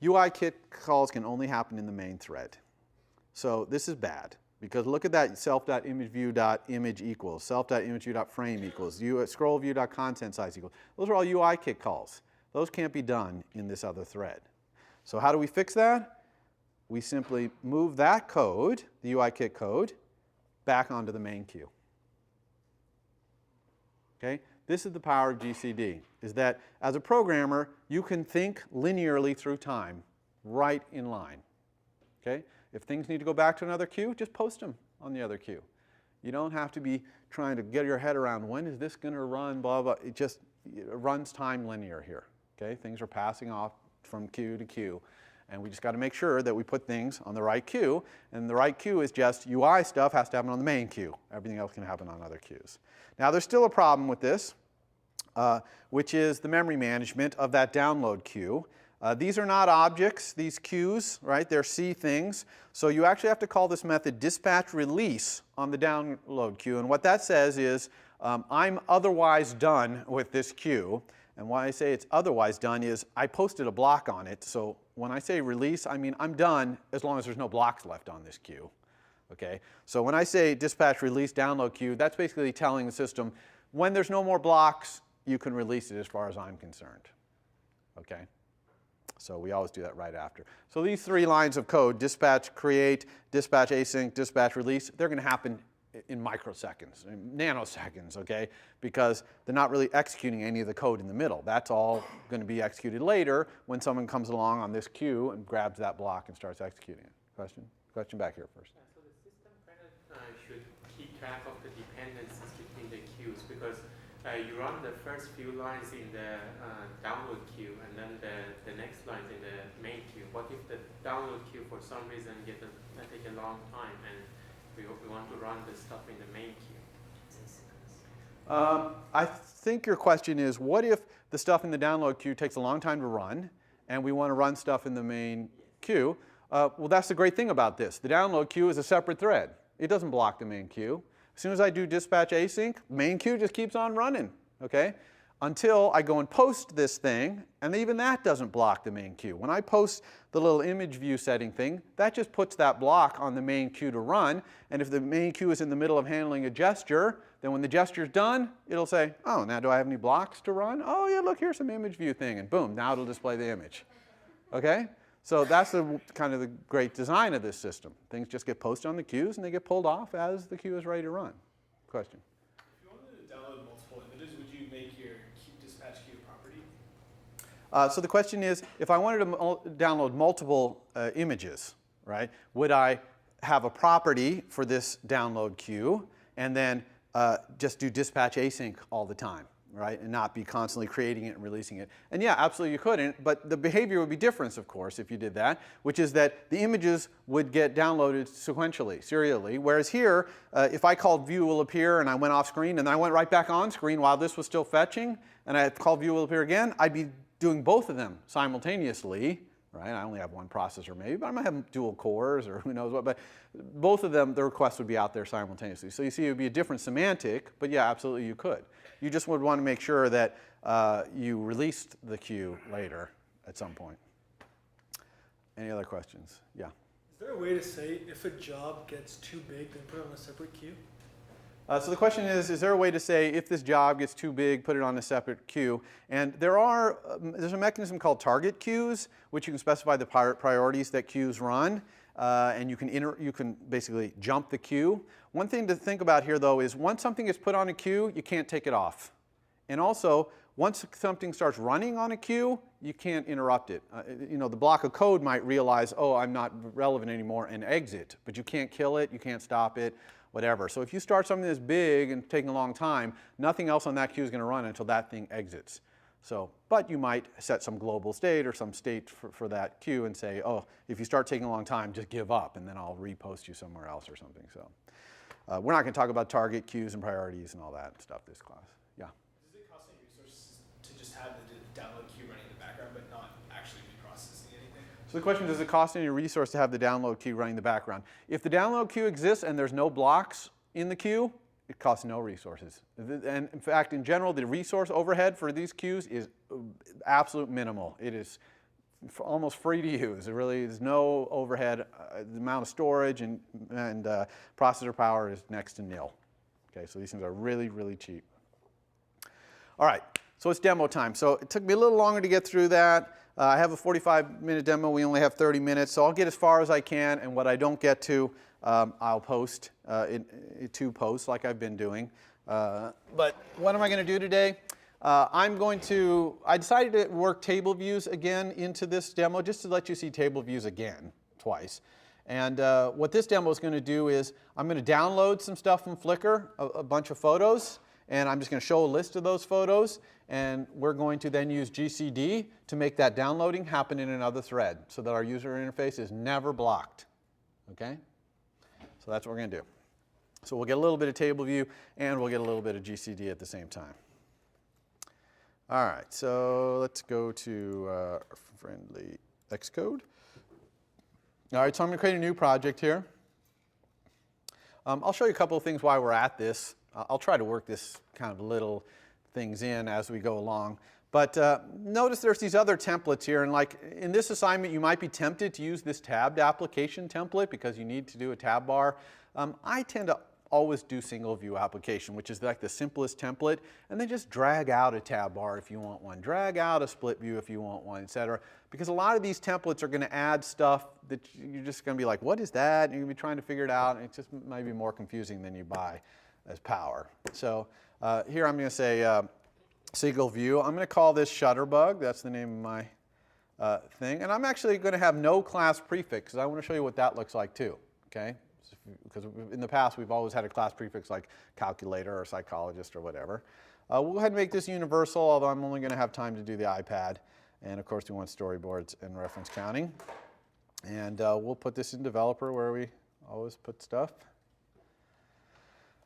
UI kit calls can only happen in the main thread. So this is bad, because look at that self.imageview.image equals, self.imageview.frame equals, scrollview.content size equals. Those are all UI kit calls. Those can't be done in this other thread. So how do we fix that? We simply move that code, the UI kit code, back onto the main queue. Okay? This is the power of GCD, is that as a programmer, you can think linearly through time, right in line. Okay? If things need to go back to another queue, just post them on the other queue. You don't have to be trying to get your head around when is this going to run, blah, blah. It runs time linear here. Okay? Things are passing off from queue to queue. And we just got to make sure that we put things on the right queue. And the right queue is just UI stuff has to happen on the main queue. Everything else can happen on other queues. Now, there's still a problem with this, which is the memory management of that download queue. These are not objects, these queues, right? They're C things. So you actually have to call this method dispatch release on the download queue. And what that says is I'm otherwise done with this queue. And why I say it's otherwise done is I posted a block on it. So when I say release, I mean I'm done as long as there's no blocks left on this queue. Okay? So when I say dispatch release download queue, that's basically telling the system when there's no more blocks, you can release it as far as I'm concerned. Okay? So we always do that right after. So these 3 lines of code, dispatch create, dispatch async, dispatch release, they're going to happen in microseconds, in nanoseconds, okay? Because they're not really executing any of the code in the middle. That's all going to be executed later when someone comes along on this queue and grabs that block and starts executing it. Question? Question back here first. So the system kind of should keep track of the dependencies between the queues, because you run the first few lines in the download queue and then the next lines in the main queue. What if the download queue for some reason take a long time and we want to run the stuff in the main queue? I think your question is, what if the stuff in the download queue takes a long time to run and we want to run stuff in the main queue? Well, that's the great thing about this. The download queue is a separate thread. It doesn't block the main queue. As soon as I do dispatch async, main queue just keeps on running, okay? Until I go and post this thing, and even that doesn't block the main queue. When I post the little image view setting thing, that just puts that block on the main queue to run, and if the main queue is in the middle of handling a gesture, then when the gesture's done, it'll say, oh, now do I have any blocks to run? Oh, yeah, look, here's some image view thing, and boom, now it'll display the image, okay? So that's kind of the great design of this system. Things just get posted on the queues, and they get pulled off as the queue is ready to run. Question? If you wanted to download multiple images, would you make your dispatch queue property? So the question is, if I wanted to download multiple images, right, would I have a property for this download queue and then just do dispatch async all the time, right, and not be constantly creating it and releasing it? And yeah, absolutely you could, but the behavior would be different, of course, if you did that, which is that the images would get downloaded sequentially, serially, whereas here, if I called view will appear and I went off screen and then I went right back on screen while this was still fetching, and I called view will appear again, I'd be doing both of them simultaneously, right? I only have one processor maybe, but I might have dual cores or who knows what, but both of them, the requests would be out there simultaneously. So you see it would be a different semantic, but yeah, absolutely you could. You just would want to make sure that you released the queue later at some point. Any other questions? Yeah. Is there a way to say if a job gets too big, then put it on a separate queue? So the question is there a way to say if this job gets too big, put it on a separate queue? And there's a mechanism called target queues, which you can specify the priorities that queues run, and you can basically jump the queue. One thing to think about here, though, is once something is put on a queue, you can't take it off. And also, once something starts running on a queue, you can't interrupt it. The block of code might realize, oh, I'm not relevant anymore, and exit. But you can't kill it, you can't stop it, whatever. So if you start something that's big and taking a long time, nothing else on that queue is going to run until that thing exits. So, but you might set some global state or some state for that queue and say, oh, if you start taking a long time, just give up, and then I'll repost you somewhere else or something. So we're not going to talk about target queues and priorities and all that stuff this class. Yeah? Does it cost any resources to just have the download queue running in the background but not actually be processing anything? So the question, does it cost any resource to have the download queue running in the background? If the download queue exists and there's no blocks in the queue, it costs no resources. And in fact, in general, the resource overhead for these queues is absolute minimal. It is almost free to use. There really is no overhead. The amount of storage and processor power is next to nil. Okay, so these things are really, really cheap. All right, so it's demo time. So it took me a little longer to get through that. I have a 45-minute demo. We only have 30 minutes, so I'll get as far as I can, and what I don't get to, I'll post in 2 posts like I've been doing. But what am I going to do today? I decided to work table views again into this demo just to let you see table views again twice. And what this demo is going to do is I'm going to download some stuff from Flickr, a bunch of photos, and I'm just going to show a list of those photos, and we're going to then use GCD to make that downloading happen in another thread so that our user interface is never blocked. Okay? So that's what we're going to do. So we'll get a little bit of table view and we'll get a little bit of GCD at the same time. All right, so let's go to our friendly Xcode. All right, so I'm going to create a new project here. I'll show you a couple of things why we're at this. I'll try to work this kind of little things in as we go along. But notice there's these other templates here, and like in this assignment you might be tempted to use this tabbed application template because you need to do a tab bar. I tend to always do single view application, which is like the simplest template, and then just drag out a tab bar if you want one, drag out a split view if you want one, etc. Because a lot of these templates are going to add stuff that you're just going to be like, what is that? And you're going to be trying to figure it out, and it just might be more confusing than you buy as power. So here I'm going to say single view. I'm going to call this Shutterbug. That's the name of my thing. And I'm actually going to have no class prefix, because I want to show you what that looks like too. Okay? Because in the past we've always had a class prefix like calculator or psychologist or whatever. We'll go ahead and make this universal, although I'm only going to have time to do the iPad. And of course we want storyboards and reference counting. And we'll put this in developer where we always put stuff.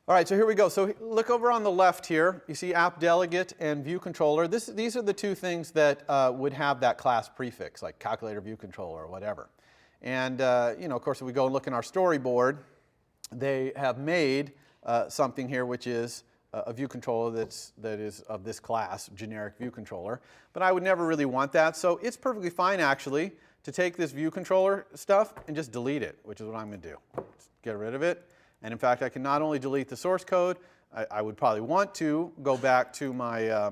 All right, so here we go. So look over on the left here. You see app delegate and view controller. These are the two things that would have that class prefix, like calculator, view controller, or whatever. And you know, of course, if we go and look in our storyboard, they have made something here which is a view controller that is of this class, generic view controller. But I would never really want that. So it's perfectly fine, actually, to take this view controller stuff and just delete it, which is what I'm going to do. Just get rid of it. And in fact, I can not only delete the source code, I would probably want to go back to my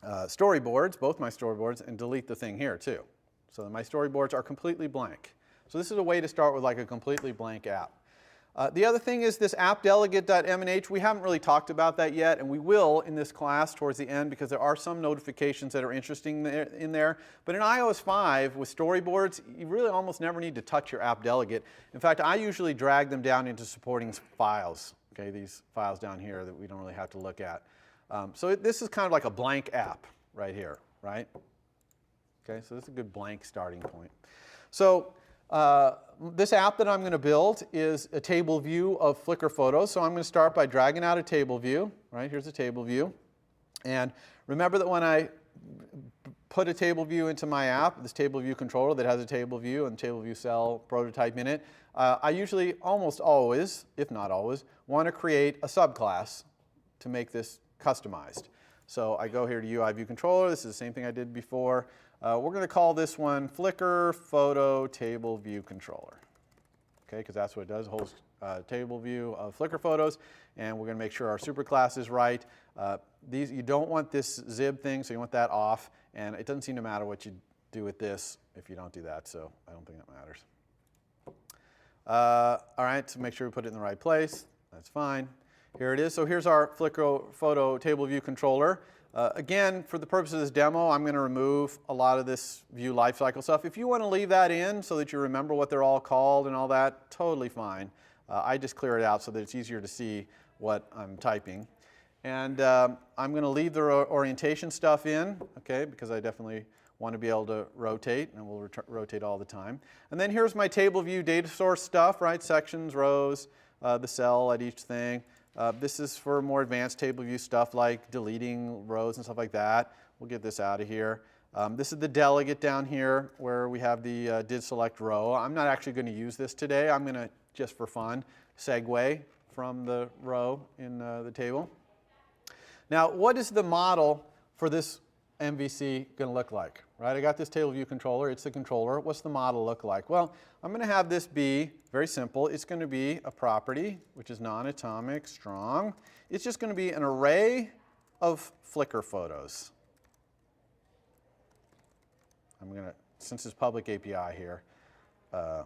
storyboards, both my storyboards, and delete the thing here too. So that my storyboards are completely blank. So this is a way to start with like a completely blank app. The other thing is this appdelegate.mnh. We haven't really talked about that yet, and we will in this class towards the end because there are some notifications that are interesting in there. But in iOS 5 with storyboards, you really almost never need to touch your app delegate. In fact, I usually drag them down into supporting files, okay, these files down here that we don't really have to look at. So this is kind of like a blank app right here, right? Okay, so this is a good blank starting point. So this app that I'm going to build is a table view of Flickr photos. So I'm going to start by dragging out a table view. Right, here's a table view. And remember that when I put a table view into my app, this table view controller that has a table view and table view cell prototype in it, I usually almost always, if not always, want to create a subclass to make this customized. So I go here to UI view controller. This is the same thing I did before. We're going to call this one Flickr Photo Table View Controller, okay, because that's what it does, holds table view of Flickr photos, and we're going to make sure our superclass is right. You don't want this zib thing, so you want that off, and it doesn't seem to matter what you do with this if you don't do that, so I don't think that matters. All right, so make sure we put it in the right place. That's fine. Here it is. So here's our Flickr Photo Table View Controller. Again, for the purpose of this demo, I'm going to remove a lot of this view lifecycle stuff. If you want to leave that in so that you remember what they're all called and all that, totally fine. I just clear it out so that it's easier to see what I'm typing. And I'm going to leave the orientation stuff in, okay, because I definitely want to be able to rotate, and we'll rotate all the time. And then here's my table view data source stuff, right? Sections, rows, the cell at each thing. This is for more advanced table view stuff like deleting rows and stuff like that. We'll get this out of here. This is the delegate down here where we have the did select row. I'm not actually going to use this today. I'm going to, just for fun, segue from the row in the table. Now, what is the model for this MVC going to look like? Right? I got this table view controller. It's the controller. What's the model look like? Well, I'm going to have this be very simple. It's going to be a property, which is non-atomic, strong. It's just going to be an array of Flickr photos. I'm going to, since it's public API here, I'm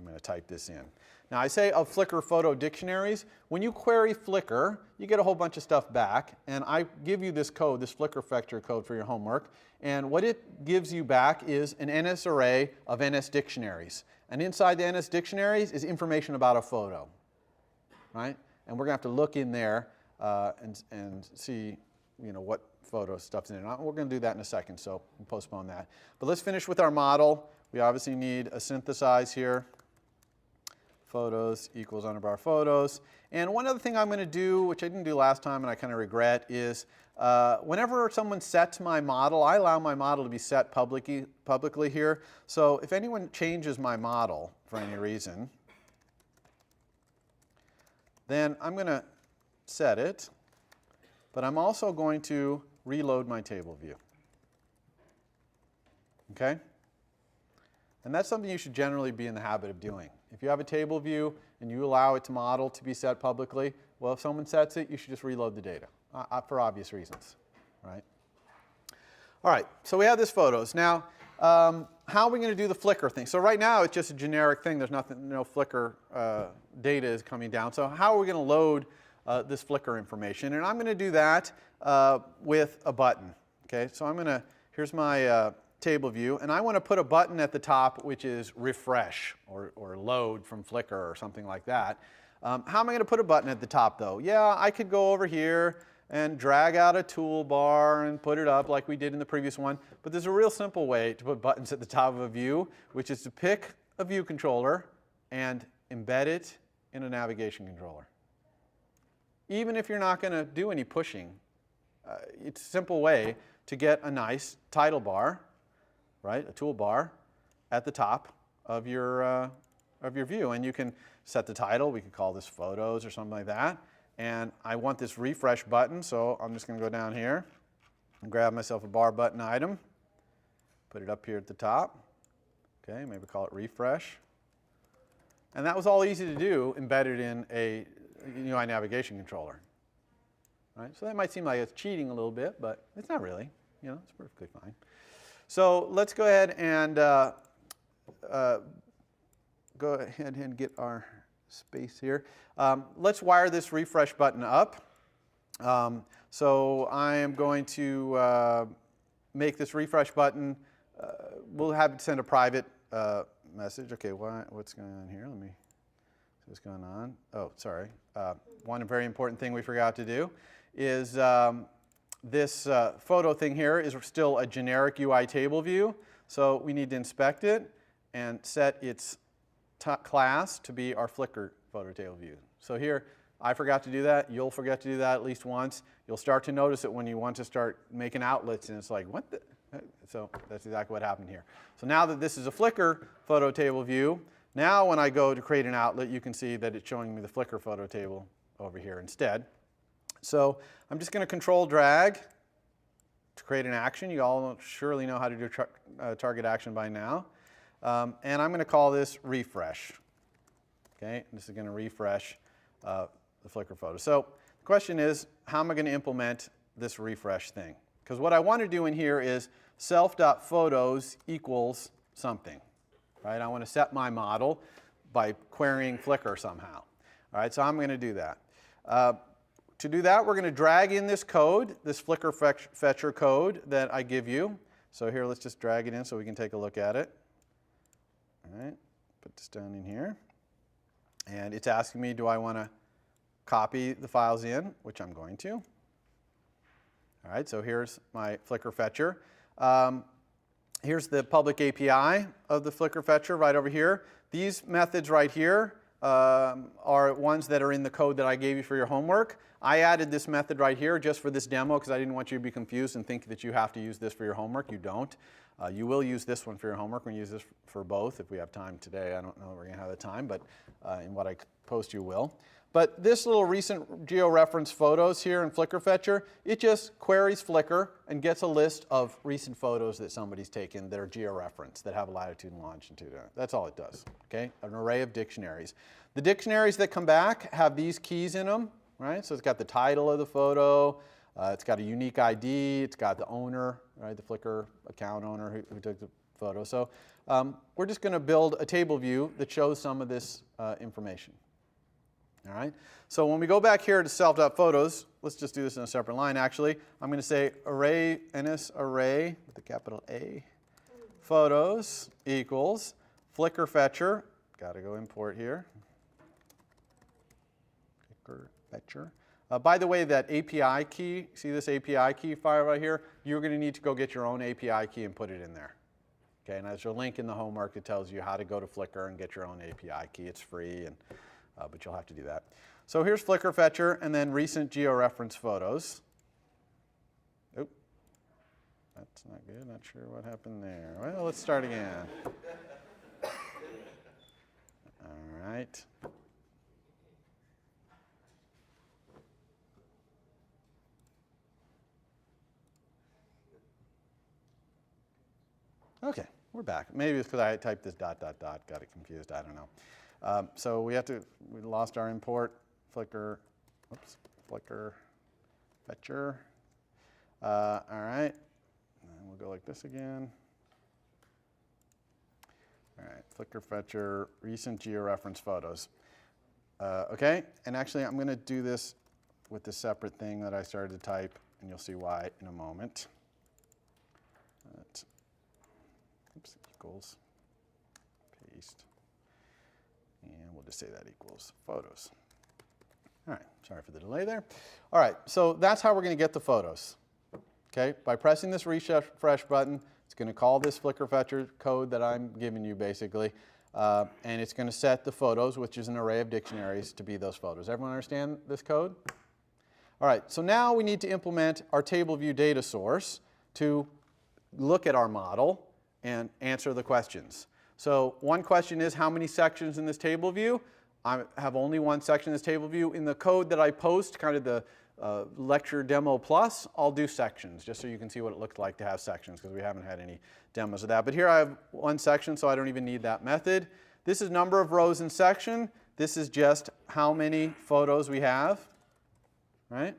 going to type this in. Now I say of Flickr photo dictionaries. When you query Flickr, you get a whole bunch of stuff back, and I give you this code, this Flickr vector code for your homework, and what it gives you back is an NS array of NS dictionaries. And inside the NS dictionaries is information about a photo, right? And we're going to have to look in there and see, what photo stuff's in it. We're going to do that in a second, so we'll postpone that. But let's finish with our model. We obviously need a synthesize here. Photos equals underbar photos. And one other thing I'm going to do, which I didn't do last time and I kind of regret, is whenever someone sets my model, I allow my model to be set publicly here. So if anyone changes my model for any reason, then I'm going to set it, but I'm also going to reload my table view. Okay? And that's something you should generally be in the habit of doing. If you have a table view and you allow its model to be set publicly, well, if someone sets it, you should just reload the data for obvious reasons, right? All right, so we have this photos. Now, how are we going to do the Flickr thing? So right now, it's just a generic thing. There's nothing, no Flickr data is coming down. So how are we going to load this Flickr information? And I'm going to do that with a button. Okay, so I'm going to, here's my table view, and I want to put a button at the top which is refresh or load from Flickr or something like that. How am I going to put a button at the top though? Yeah, I could go over here and drag out a toolbar and put it up like we did in the previous one, but there's a real simple way to put buttons at the top of a view, which is to pick a view controller and embed it in a navigation controller. Even if you're not going to do any pushing, it's a simple way to get a nice title bar, right, a toolbar at the top of your view. And you can set the title. We could call this photos or something like that. And I want this refresh button, so I'm just going to go down here and grab myself a bar button item, put it up here at the top. Okay, maybe call it refresh. And that was all easy to do embedded in a UI navigation controller. Right? So that might seem like it's cheating a little bit, but it's not really. It's perfectly fine. So let's go ahead and get our space here. Let's wire this refresh button up. So I am going to make this refresh button. We'll have it send a private message. Okay, what's going on here? Let me see what's going on. Oh, sorry. One very important thing we forgot to do is this photo thing here is still a generic UI table view, so we need to inspect it and set its class to be our Flickr photo table view. So here, I forgot to do that. You'll forget to do that at least once. You'll start to notice it when you want to start making outlets, and it's like, what the? So that's exactly what happened here. So now that this is a Flickr photo table view, now when I go to create an outlet, you can see that it's showing me the Flickr photo table over here instead. So I'm just going to control drag to create an action. You all surely know how to do target action by now. And I'm going to call this refresh. Okay, this is going to refresh the Flickr photo. So the question is, how am I going to implement this refresh thing? Because what I want to do in here is self.photos equals something. Right? I want to set my model by querying Flickr somehow. All right, so I'm going to do that. To do that, we're going to drag in this code, this Flickr fetcher code that I give you. So here, let's just drag it in so we can take a look at it. All right, put this down in here. And it's asking me, do I want to copy the files in, which I'm going to. All right, so here's my Flickr fetcher. Here's the public API of the Flickr fetcher right over here. These methods right here are ones that are in the code that I gave you for your homework. I added this method right here just for this demo because I didn't want you to be confused and think that you have to use this for your homework. You don't. You will use this one for your homework. We're going to use this for both if we have time today. I don't know if we're going to have the time, but in what I post you will. But this little recent georeference photos here in Flickr Fetcher, it just queries Flickr and gets a list of recent photos that somebody's taken that are georeferenced, that have latitude and longitude. That's all it does, okay? An array of dictionaries. The dictionaries that come back have these keys in them, right? So it's got the title of the photo, it's got a unique ID, it's got the owner, right? The Flickr account owner who took the photo. So we're just going to build a table view that shows some of this information. All right, so when we go back here to self.photos, let's just do this in a separate line actually. I'm going to say array, NS array with the capital A, photos equals Flickr fetcher. Got to go import here. Flickr fetcher. By the way, that API key, see this API key file right here? You're going to need to go get your own API key and put it in there. Okay, and there's a link in the homework that tells you how to go to Flickr and get your own API key. It's free, but you'll have to do that. So here's Flickr fetcher and then recent georeference photos. Oop, that's not good. Not sure what happened there. Well, let's start again. All right. Okay, we're back. Maybe it's because I typed this ... got it confused. I don't know. So we lost our import. Flickr fetcher. All right, and we'll go like this again. All right, Flickr fetcher, recent georeference photos. Okay, and actually I'm going to do this with the separate thing that I started to type, and you'll see why in a moment. Oops, equals, paste, and we'll just say that equals photos. All right, sorry for the delay there. All right, so that's how we're going to get the photos. Okay, by pressing this refresh button, it's going to call this Flickr fetcher code that I'm giving you basically, and it's going to set the photos, which is an array of dictionaries, to be those photos. Everyone understand this code? All right, so now we need to implement our table view data source to look at our model and answer the questions. So one question is, how many sections in this table view? I have only one section in this table view. In the code that I post, kind of the lecture demo plus, I'll do sections, just so you can see what it looks like to have sections, because we haven't had any demos of that. But here I have one section, so I don't even need that method. This is number of rows in section. This is just how many photos we have, right?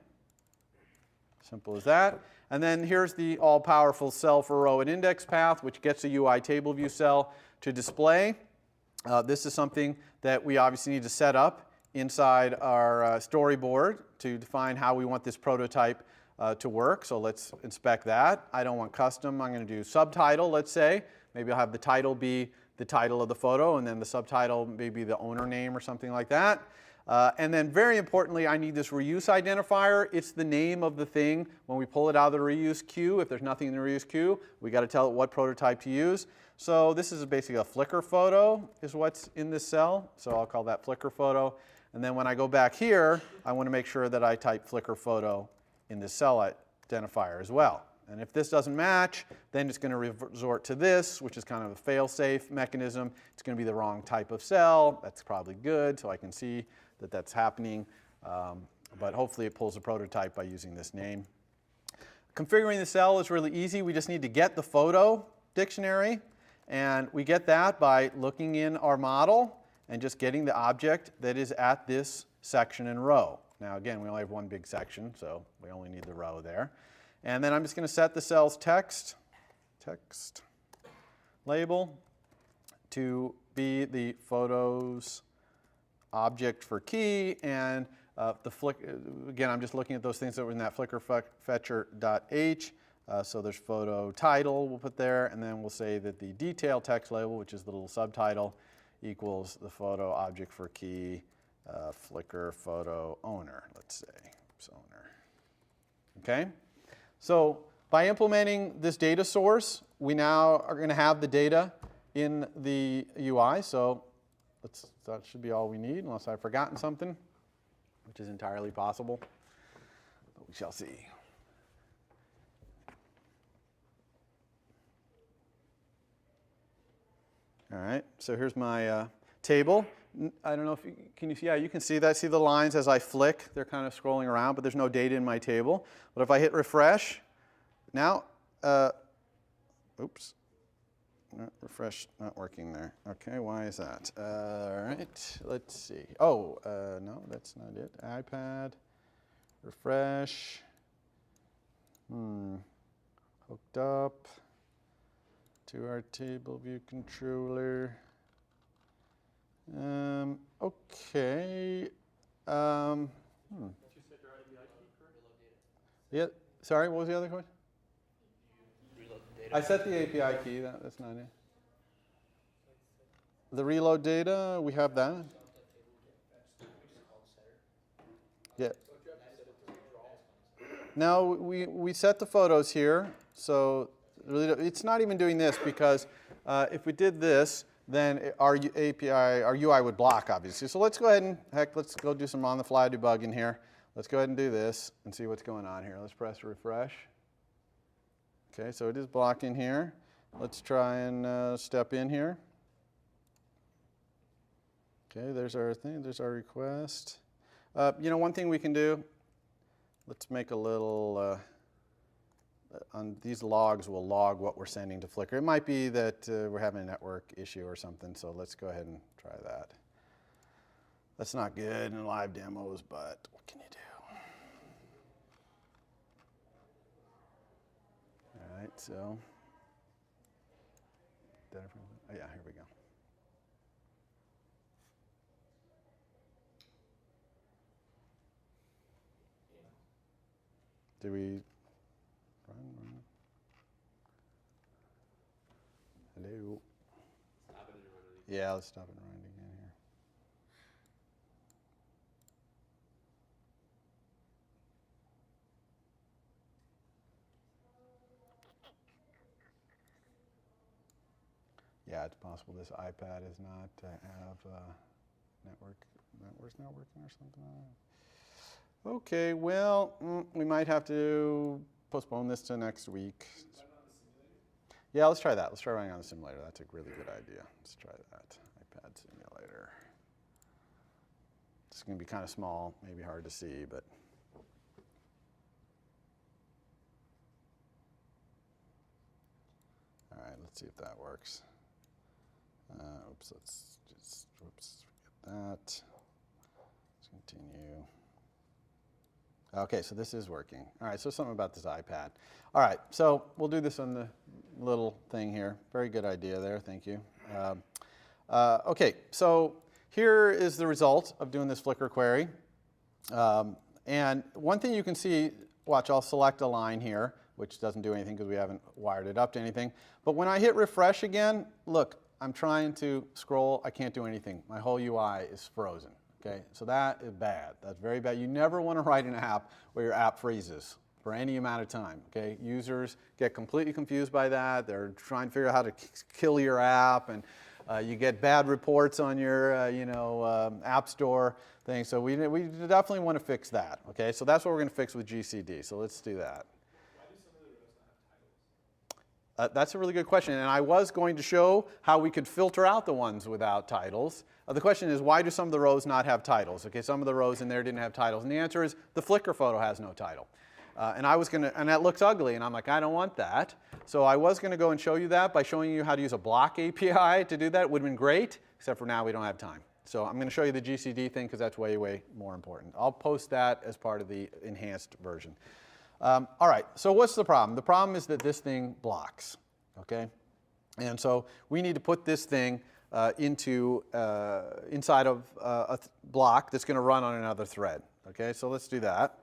Simple as that. And then here's the all-powerful cell for row and index path, which gets a UI table view cell to display. This is something that we obviously need to set up inside our storyboard to define how we want this prototype to work. So let's inspect that. I don't want custom. I'm going to do subtitle, let's say. Maybe I'll have the title be the title of the photo, and then the subtitle maybe the owner name or something like that. And then very importantly, I need this reuse identifier. It's the name of the thing. When we pull it out of the reuse queue, if there's nothing in the reuse queue, we got to tell it what prototype to use. So this is basically a Flickr photo is what's in this cell. So I'll call that Flickr photo. And then when I go back here, I want to make sure that I type Flickr photo in this cell identifier as well. And if this doesn't match, then it's going to resort to this, which is kind of a fail-safe mechanism. It's going to be the wrong type of cell. That's probably good, so I can see that that's happening. But hopefully it pulls a prototype by using this name. Configuring the cell is really easy. We just need to get the photo dictionary. And we get that by looking in our model and just getting the object that is at this section and row. Now again, we only have one big section, so we only need the row there. And then I'm just going to set the cell's text label to be the photos object for key, and again, I'm just looking at those things that were in that Flickr fetcher.h. So there's photo title we'll put there, and then we'll say that the detail text label, which is the little subtitle, equals the photo object for key Flickr photo owner, let's say. Oops, owner. Okay? So by implementing this data source, we now are going to have the data in the UI. So that should be all we need, unless I've forgotten something, which is entirely possible. But we shall see. All right, so here's my table. I don't know if can you see? Yeah, you can see that. See the lines as I flick? They're kind of scrolling around, but there's no data in my table. But if I hit refresh, now, oops, refresh not working there. Okay, why is that? All right, let's see. Oh, no, that's not it. iPad, refresh. Hooked up to our table view controller. Okay. Did you set your API key correctly? Yeah. Sorry, what was the other question? I set the API key. That's not it. the reload data, we have that. Yeah. No, we set the photos here, so really it's not even doing this because if we did this, then our API, our UI would block, obviously. So let's go ahead and, let's go do some on-the-fly debugging here. Let's go ahead and do this and see what's going on here. Let's press refresh. Okay, so it is blocking here. Let's try and step in here. Okay, there's our thing, there's our request. You know, one thing we can do, let's make a little, on these logs will log what we're sending to Flickr. It might be that we're having a network issue or something, so let's go ahead and try that. That's not good in live demos, but what can you do? All right, so, oh yeah, here we go. Do we run? Hello? Stop it and run it. Yeah, let's stop and run it again here. Yeah, it's possible this iPad is not have network's not working or something. Okay, well, we might have to postpone this to next week. Yeah, let's try that. Let's try running on the simulator. That's a really good idea. Let's try that. iPad simulator. It's going to be kind of small, maybe hard to see, but. All right, let's see if that works. Oops, let's just, forget that. Let's continue. Okay, so this is working. All right, so something about this iPad. All right, so we'll do this on the little thing here. Very good idea there, thank you. Okay, so here is the result of doing this Flickr query. And one thing you can see, watch, I'll select a line here, which doesn't do anything because we haven't wired it up to anything. But when I hit refresh again, look, I'm trying to scroll, I can't do anything. My whole UI is frozen. Okay, so that is bad. That's very bad. You never want to write an app where your app freezes for any amount of time. Okay, users get completely confused by that. They're trying to figure out how to kill your app, and you get bad reports on your, App Store thing. So we definitely want to fix that. Okay, so that's what we're going to fix with GCD. So let's do that. That's a really good question, and I was going to show how we could filter out the ones without titles. The question is, why do some of the rows not have titles? Okay, some of the rows in there didn't have titles, and the answer is the Flickr photo has no title. And that looks ugly, and I'm like, I don't want that. So I was going to go and show you that by showing you how to use a block API to do that. It would have been great, except for now we don't have time. So I'm going to show you the GCD thing because that's way, way more important. I'll post that as part of the enhanced version. All right, so what's the problem? The problem is that this thing blocks, okay? And so we need to put this thing inside of a block that's going to run on another thread, okay? So let's do that.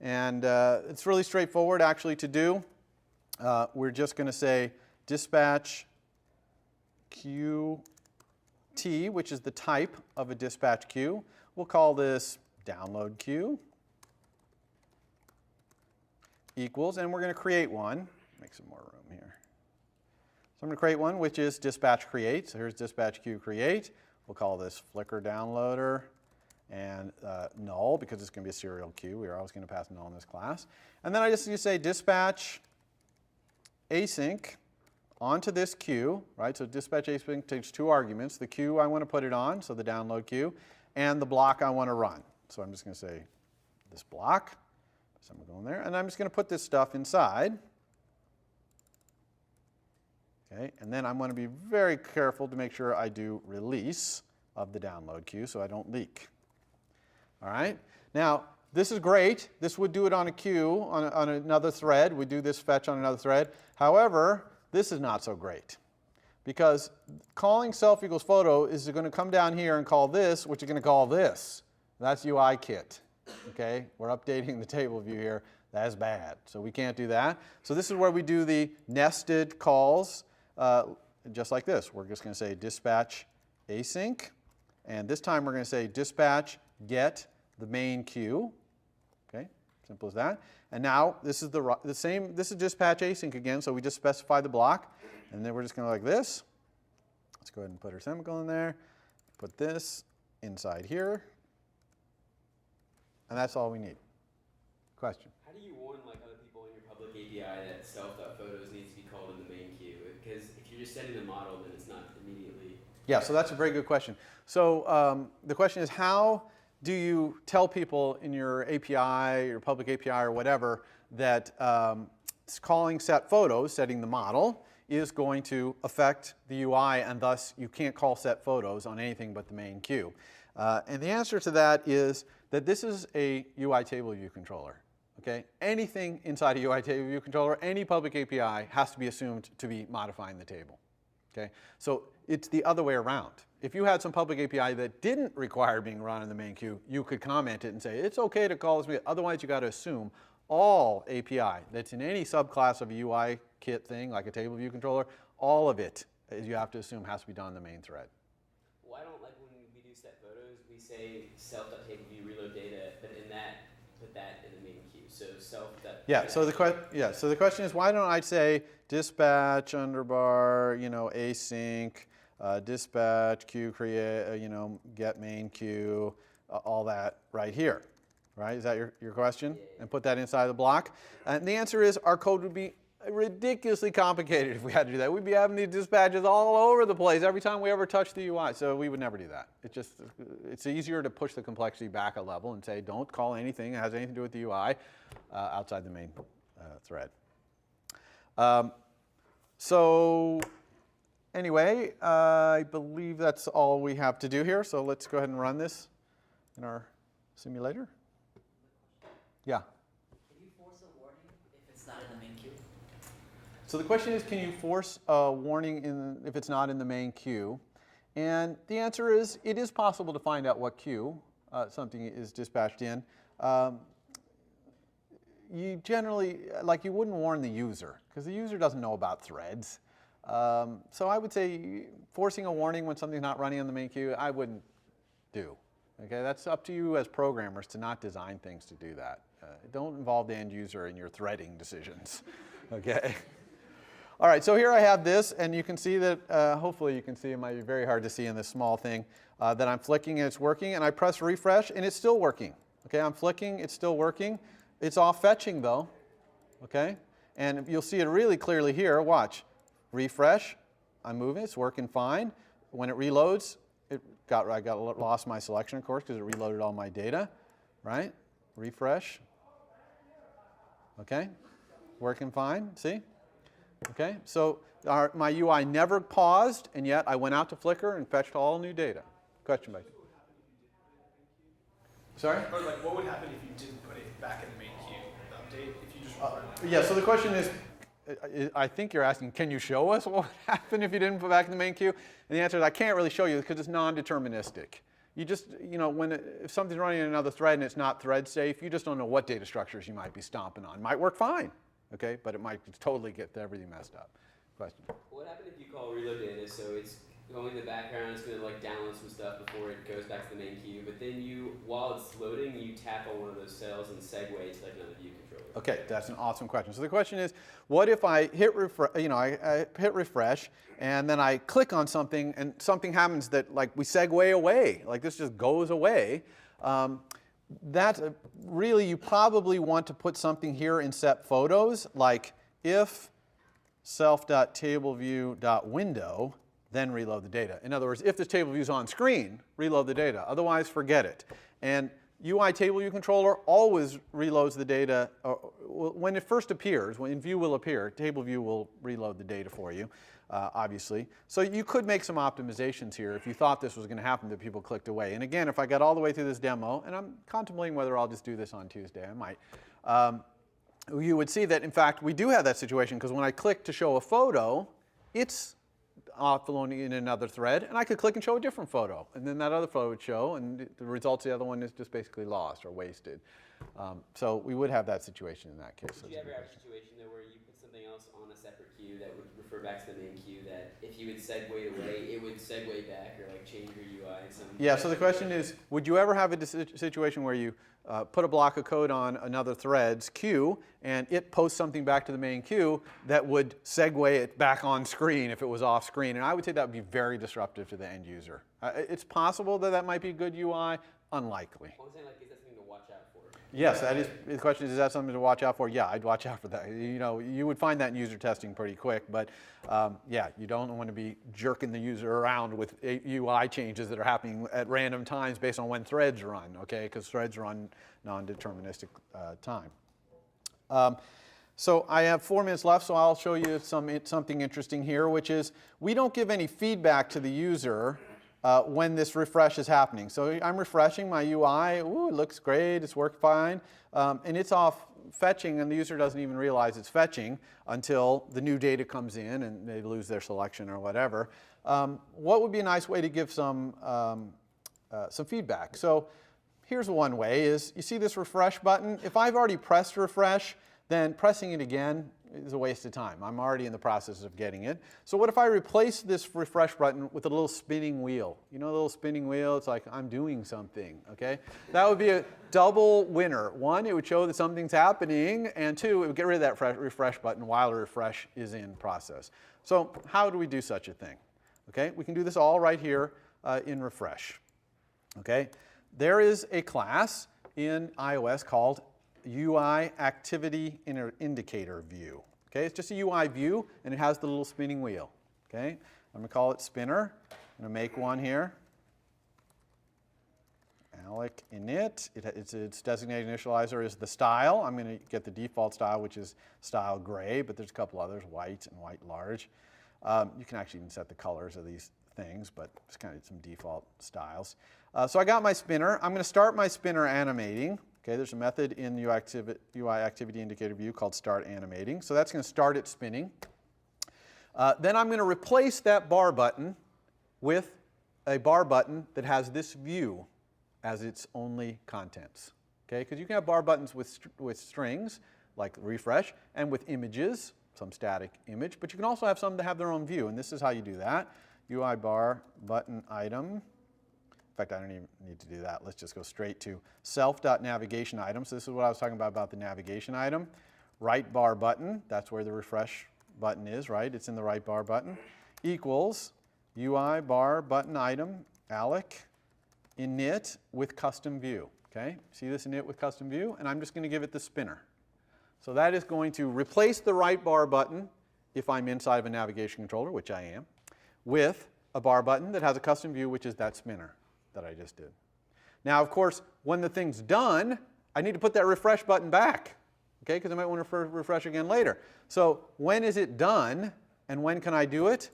And it's really straightforward, actually, to do. We're just going to say dispatch QT, which is the type of a dispatch queue. We'll call this download queue. Equals, and we're going to create one. Make some more room here. So I'm going to create one, which is dispatch create. So here's dispatch queue create. We'll call this Flickr downloader and null because it's going to be a serial queue. We are always going to pass null in this class. And then I just need to say dispatch async onto this queue, right? So dispatch async takes two arguments: the queue I want to put it on, so the download queue, and the block I want to run. So I'm just going to say this block. So I'm going there, and I'm just going to put this stuff inside. Okay, and then I'm going to be very careful to make sure I do release of the download queue so I don't leak. All right. Now, this is great. This would do it on a queue, on another thread. We do this fetch on another thread. However, this is not so great because calling self equals photo is going to come down here and call this, which is going to call this. That's UI kit. Okay, we're updating the table view here. That's bad. So we can't do that. So this is where we do the nested calls, just like this. We're just going to say dispatch async. And this time we're going to say dispatch get the main queue. Okay, simple as that. And now this is the same, this is dispatch async again, so we just specify the block. And then we're just going to like this. Let's go ahead and put our semicolon there. Put this inside here. And that's all we need. Question? How do you warn like other people in your public API that self.photos needs to be called in the main queue? Because if you're just setting the model, then it's not immediately. Yeah, so that's a very good question. So the question is, how do you tell people in your API, your public API or whatever, that calling set photos, setting the model, is going to affect the UI, and thus you can't call set photos on anything but the main queue? And the answer to that is that this is a UI table view controller. Okay? Anything inside a UI table view controller, any public API has to be assumed to be modifying the table. Okay? So it's the other way around. If you had some public API that didn't require being run in the main queue, you could comment it and say, it's okay to call this. Otherwise, you got to assume all API that's in any subclass of a UI kit thing, like a table view controller, all of it, you have to assume has to be done in the main thread. Why don't, like when we do set photos, we say self.tableview reload data, but in that, put that in the main queue. So self. Yeah. So the question is, why don't I say dispatch underbar, async, dispatch queue create, get main queue, all that right here, right? Is that your question? Yeah. And put that inside the block. And the answer is our code would be ridiculously complicated if we had to do that. We'd be having these dispatches all over the place every time we ever touch the UI. So we would never do that. It's easier to push the complexity back a level and say, don't call anything that has anything to do with the UI outside the main thread. So anyway, I believe that's all we have to do here. So let's go ahead and run this in our simulator. Yeah. Can you force a warning if it's not in the main queue? So the question is, can you force a warning if it's not in the main queue? And the answer is, it is possible to find out what queue something is dispatched in. You generally, you wouldn't warn the user, because the user doesn't know about threads. So I would say forcing a warning when something's not running in the main queue, I wouldn't do. Okay, that's up to you as programmers to not design things to do that. Don't involve the end user in your threading decisions. Okay. All right, so here I have this, and you can see that, hopefully you can see, it might be very hard to see in this small thing, that I'm flicking and it's working, and I press refresh and it's still working. Okay, I'm flicking, it's still working. It's off fetching though, okay? And you'll see it really clearly here. Watch, refresh, I'm moving, it's working fine. When it reloads, I lost my selection, of course, because it reloaded all my data, right? Refresh, okay? Working fine, see? Okay, so my UI never paused, and yet I went out to Flickr and fetched all new data. Question, Mike? Sorry? Or what would happen if you didn't put it back in the main queue, the update, if you just Yeah, so the question is, I think you're asking, can you show us what would happen if you didn't put back in the main queue? And the answer is, I can't really show you because it's non-deterministic. You just, if something's running in another thread and it's not thread safe, you just don't know what data structures you might be stomping on. It might work fine, okay, but it might totally get everything messed up. Question? What happens if you call reload data, so it's going in the background, it's going to download some stuff before it goes back to the main queue, but then while it's loading, you tap on one of those cells and segue to another view controller? Okay, that's an awesome question. So the question is, what if I hit refresh, I hit refresh, and then I click on something, and something happens that we segue away, this just goes away. Really, you probably want to put something here in set photos, like if self.tableview.window, then reload the data. In other words, if this table view is on screen, reload the data. Otherwise, forget it. And UI table view controller always reloads the data when it first appears. When view will appear, table view will reload the data for you, obviously. So you could make some optimizations here if you thought this was going to happen, that people clicked away. And again, if I got all the way through this demo, and I'm contemplating whether I'll just do this on Tuesday, I might. You would see that, in fact, we do have that situation, because when I click to show a photo, it's offloading in another thread, and I could click and show a different photo, and then that other photo would show, and the results of the other one is just basically lost or wasted. So we would have that situation in that case. Did you ever have a situation though where you put something else on a separate queue that would refer back to the main queue. That if you would segue away, it would segue back or like change your UI. Yeah. So the question is, would you ever have a situation where you put a block of code on another thread's queue and it posts something back to the main queue that would segue it back on screen if it was off screen? And I would say that would be very disruptive to the end user. It's possible that that might be good UI. Unlikely. I'm saying, like, is that something to watch out for? Yes, that is. The question is that something to watch out for? Yeah, I'd watch out for that. You know, you would find that in user testing pretty quick, but yeah, you don't want to be jerking the user around with UI changes that are happening at random times based on when threads run, okay? Because threads run non-deterministic time. So I have 4 minutes left, so I'll show you something interesting here, which is we don't give any feedback to the user when this refresh is happening. So I'm refreshing my UI. Ooh, it looks great. It's worked fine. And it's off fetching, and the user doesn't even realize it's fetching until the new data comes in and they lose their selection or whatever. What would be a nice way to give some feedback? So here's one way is you see this refresh button. If I've already pressed refresh, then pressing it again is a waste of time. I'm already in the process of getting it. So what if I replace this refresh button with a little spinning wheel? You know, a little spinning wheel, it's like I'm doing something, okay? That would be a double winner. One, it would show that something's happening, and two, it would get rid of that refresh button while a refresh is in process. So how do we do such a thing? Okay, we can do this all right here in refresh. Okay, there is a class in iOS called UI Activity Indicator View. Okay, it's just a UI view, and it has the little spinning wheel. Okay, I'm going to call it spinner. I'm going to make one here. Alec init. Its designated initializer is the style. I'm going to get the default style, which is style gray, but there's a couple others, white and white large. You can actually even set the colors of these things, but it's kind of some default styles. So I got my spinner. I'm going to start my spinner animating. Okay, there's a method in UI Activity Indicator View called start animating. So that's going to start it spinning. Then I'm going to replace that bar button with a bar button that has this view as its only contents. Okay, because you can have bar buttons with strings, like refresh, and with images, some static image, but you can also have some that have their own view, and this is how you do that. UI bar button item. In fact, I don't even need to do that. Let's just go straight to self.navigation item. So this is what I was talking about the navigation item. Right bar button, that's where the refresh button is, right? It's in the right bar button. Equals UI bar button item, Alec, init with custom view. Okay, see this init with custom view? And I'm just going to give it the spinner. So that is going to replace the right bar button if I'm inside of a navigation controller, which I am, with a bar button that has a custom view, which is that spinner that I just did. Now, of course, when the thing's done, I need to put that refresh button back, okay, because I might want to refresh again later. So when is it done, and when can I do it?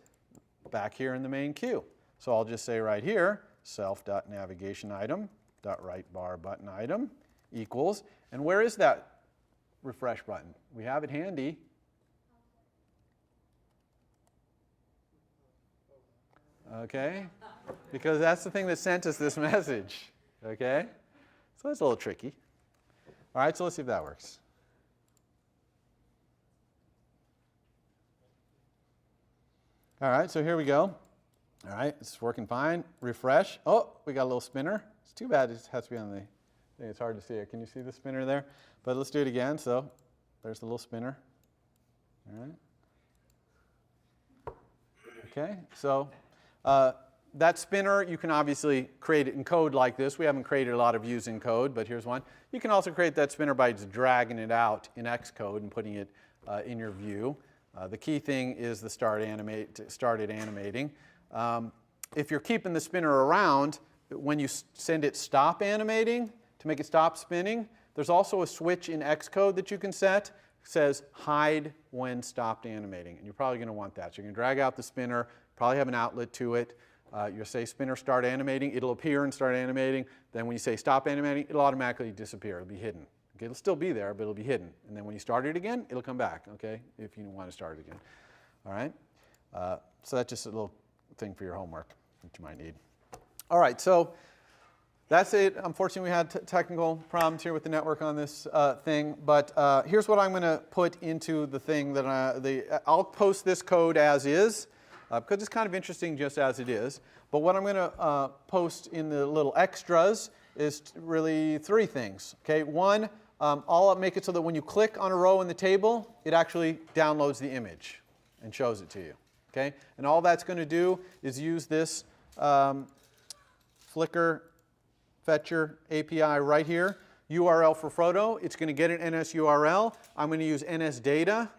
Back here in the main queue. So I'll just say right here, self.navigationItem.WriteBarButtonItem equals, and where is that refresh button? We have it handy. Okay, because that's the thing that sent us this message, okay? So that's a little tricky. All right, so let's see if that works. All right, so here we go. All right, it's working fine. Refresh. Oh, we got a little spinner. It's too bad it has to be on the thing. It's hard to see it. Can you see the spinner there? But let's do it again. So there's the little spinner. All right. Okay, so that spinner, you can obviously create it in code like this. We haven't created a lot of views in code, but here's one. You can also create that spinner by just dragging it out in Xcode and putting it in your view. The key thing is the started animating. If you're keeping the spinner around, when you send it stop animating to make it stop spinning, there's also a switch in Xcode that you can set. It says hide when stopped animating, and you're probably going to want that. So you can drag out the spinner, probably have an outlet to it. You'll say spinner start animating, it'll appear and start animating. Then when you say stop animating, it'll automatically disappear, it'll be hidden. Okay, it'll still be there, but it'll be hidden. And then when you start it again, it'll come back, okay, if you want to start it again. All right, so that's just a little thing for your homework that you might need. All right, so that's it. Unfortunately, we had technical problems here with the network on this thing. But here's what I'm going to put into the thing that I'll post this code as is, because it's kind of interesting just as it is. But what I'm going to post in the little extras is really three things. Okay, one, I'll make it so that when you click on a row in the table, it actually downloads the image and shows it to you. Okay, and all that's going to do is use this Flickr Fetcher API right here. URL for photo. It's going to get an NS URL. I'm going to use NS data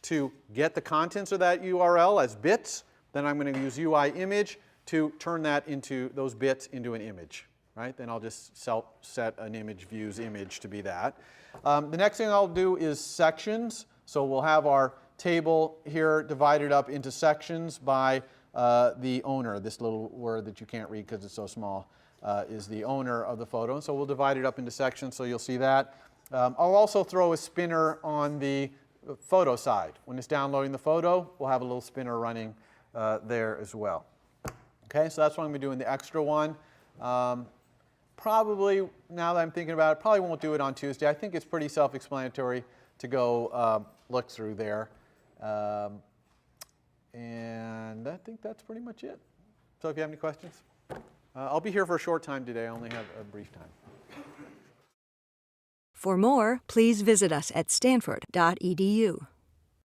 to get the contents of that URL as bits. Then I'm going to use UI image to turn that into those bits into an image. Right? Then I'll just set an image views image to be that. The next thing I'll do is sections. So we'll have our table here divided up into sections by the owner. This little word that you can't read because it's so small is the owner of the photo. So we'll divide it up into sections, so you'll see that. I'll also throw a spinner on the photo side. When it's downloading the photo, we'll have a little spinner running there as well. Okay, so that's what I'm going to do in the extra one. Probably, now that I'm thinking about it, probably won't do it on Tuesday. I think it's pretty self-explanatory to go look through there. And I think that's pretty much it. So if you have any questions. I'll be here for a short time today. I only have a brief time. For more, please visit us at stanford.edu.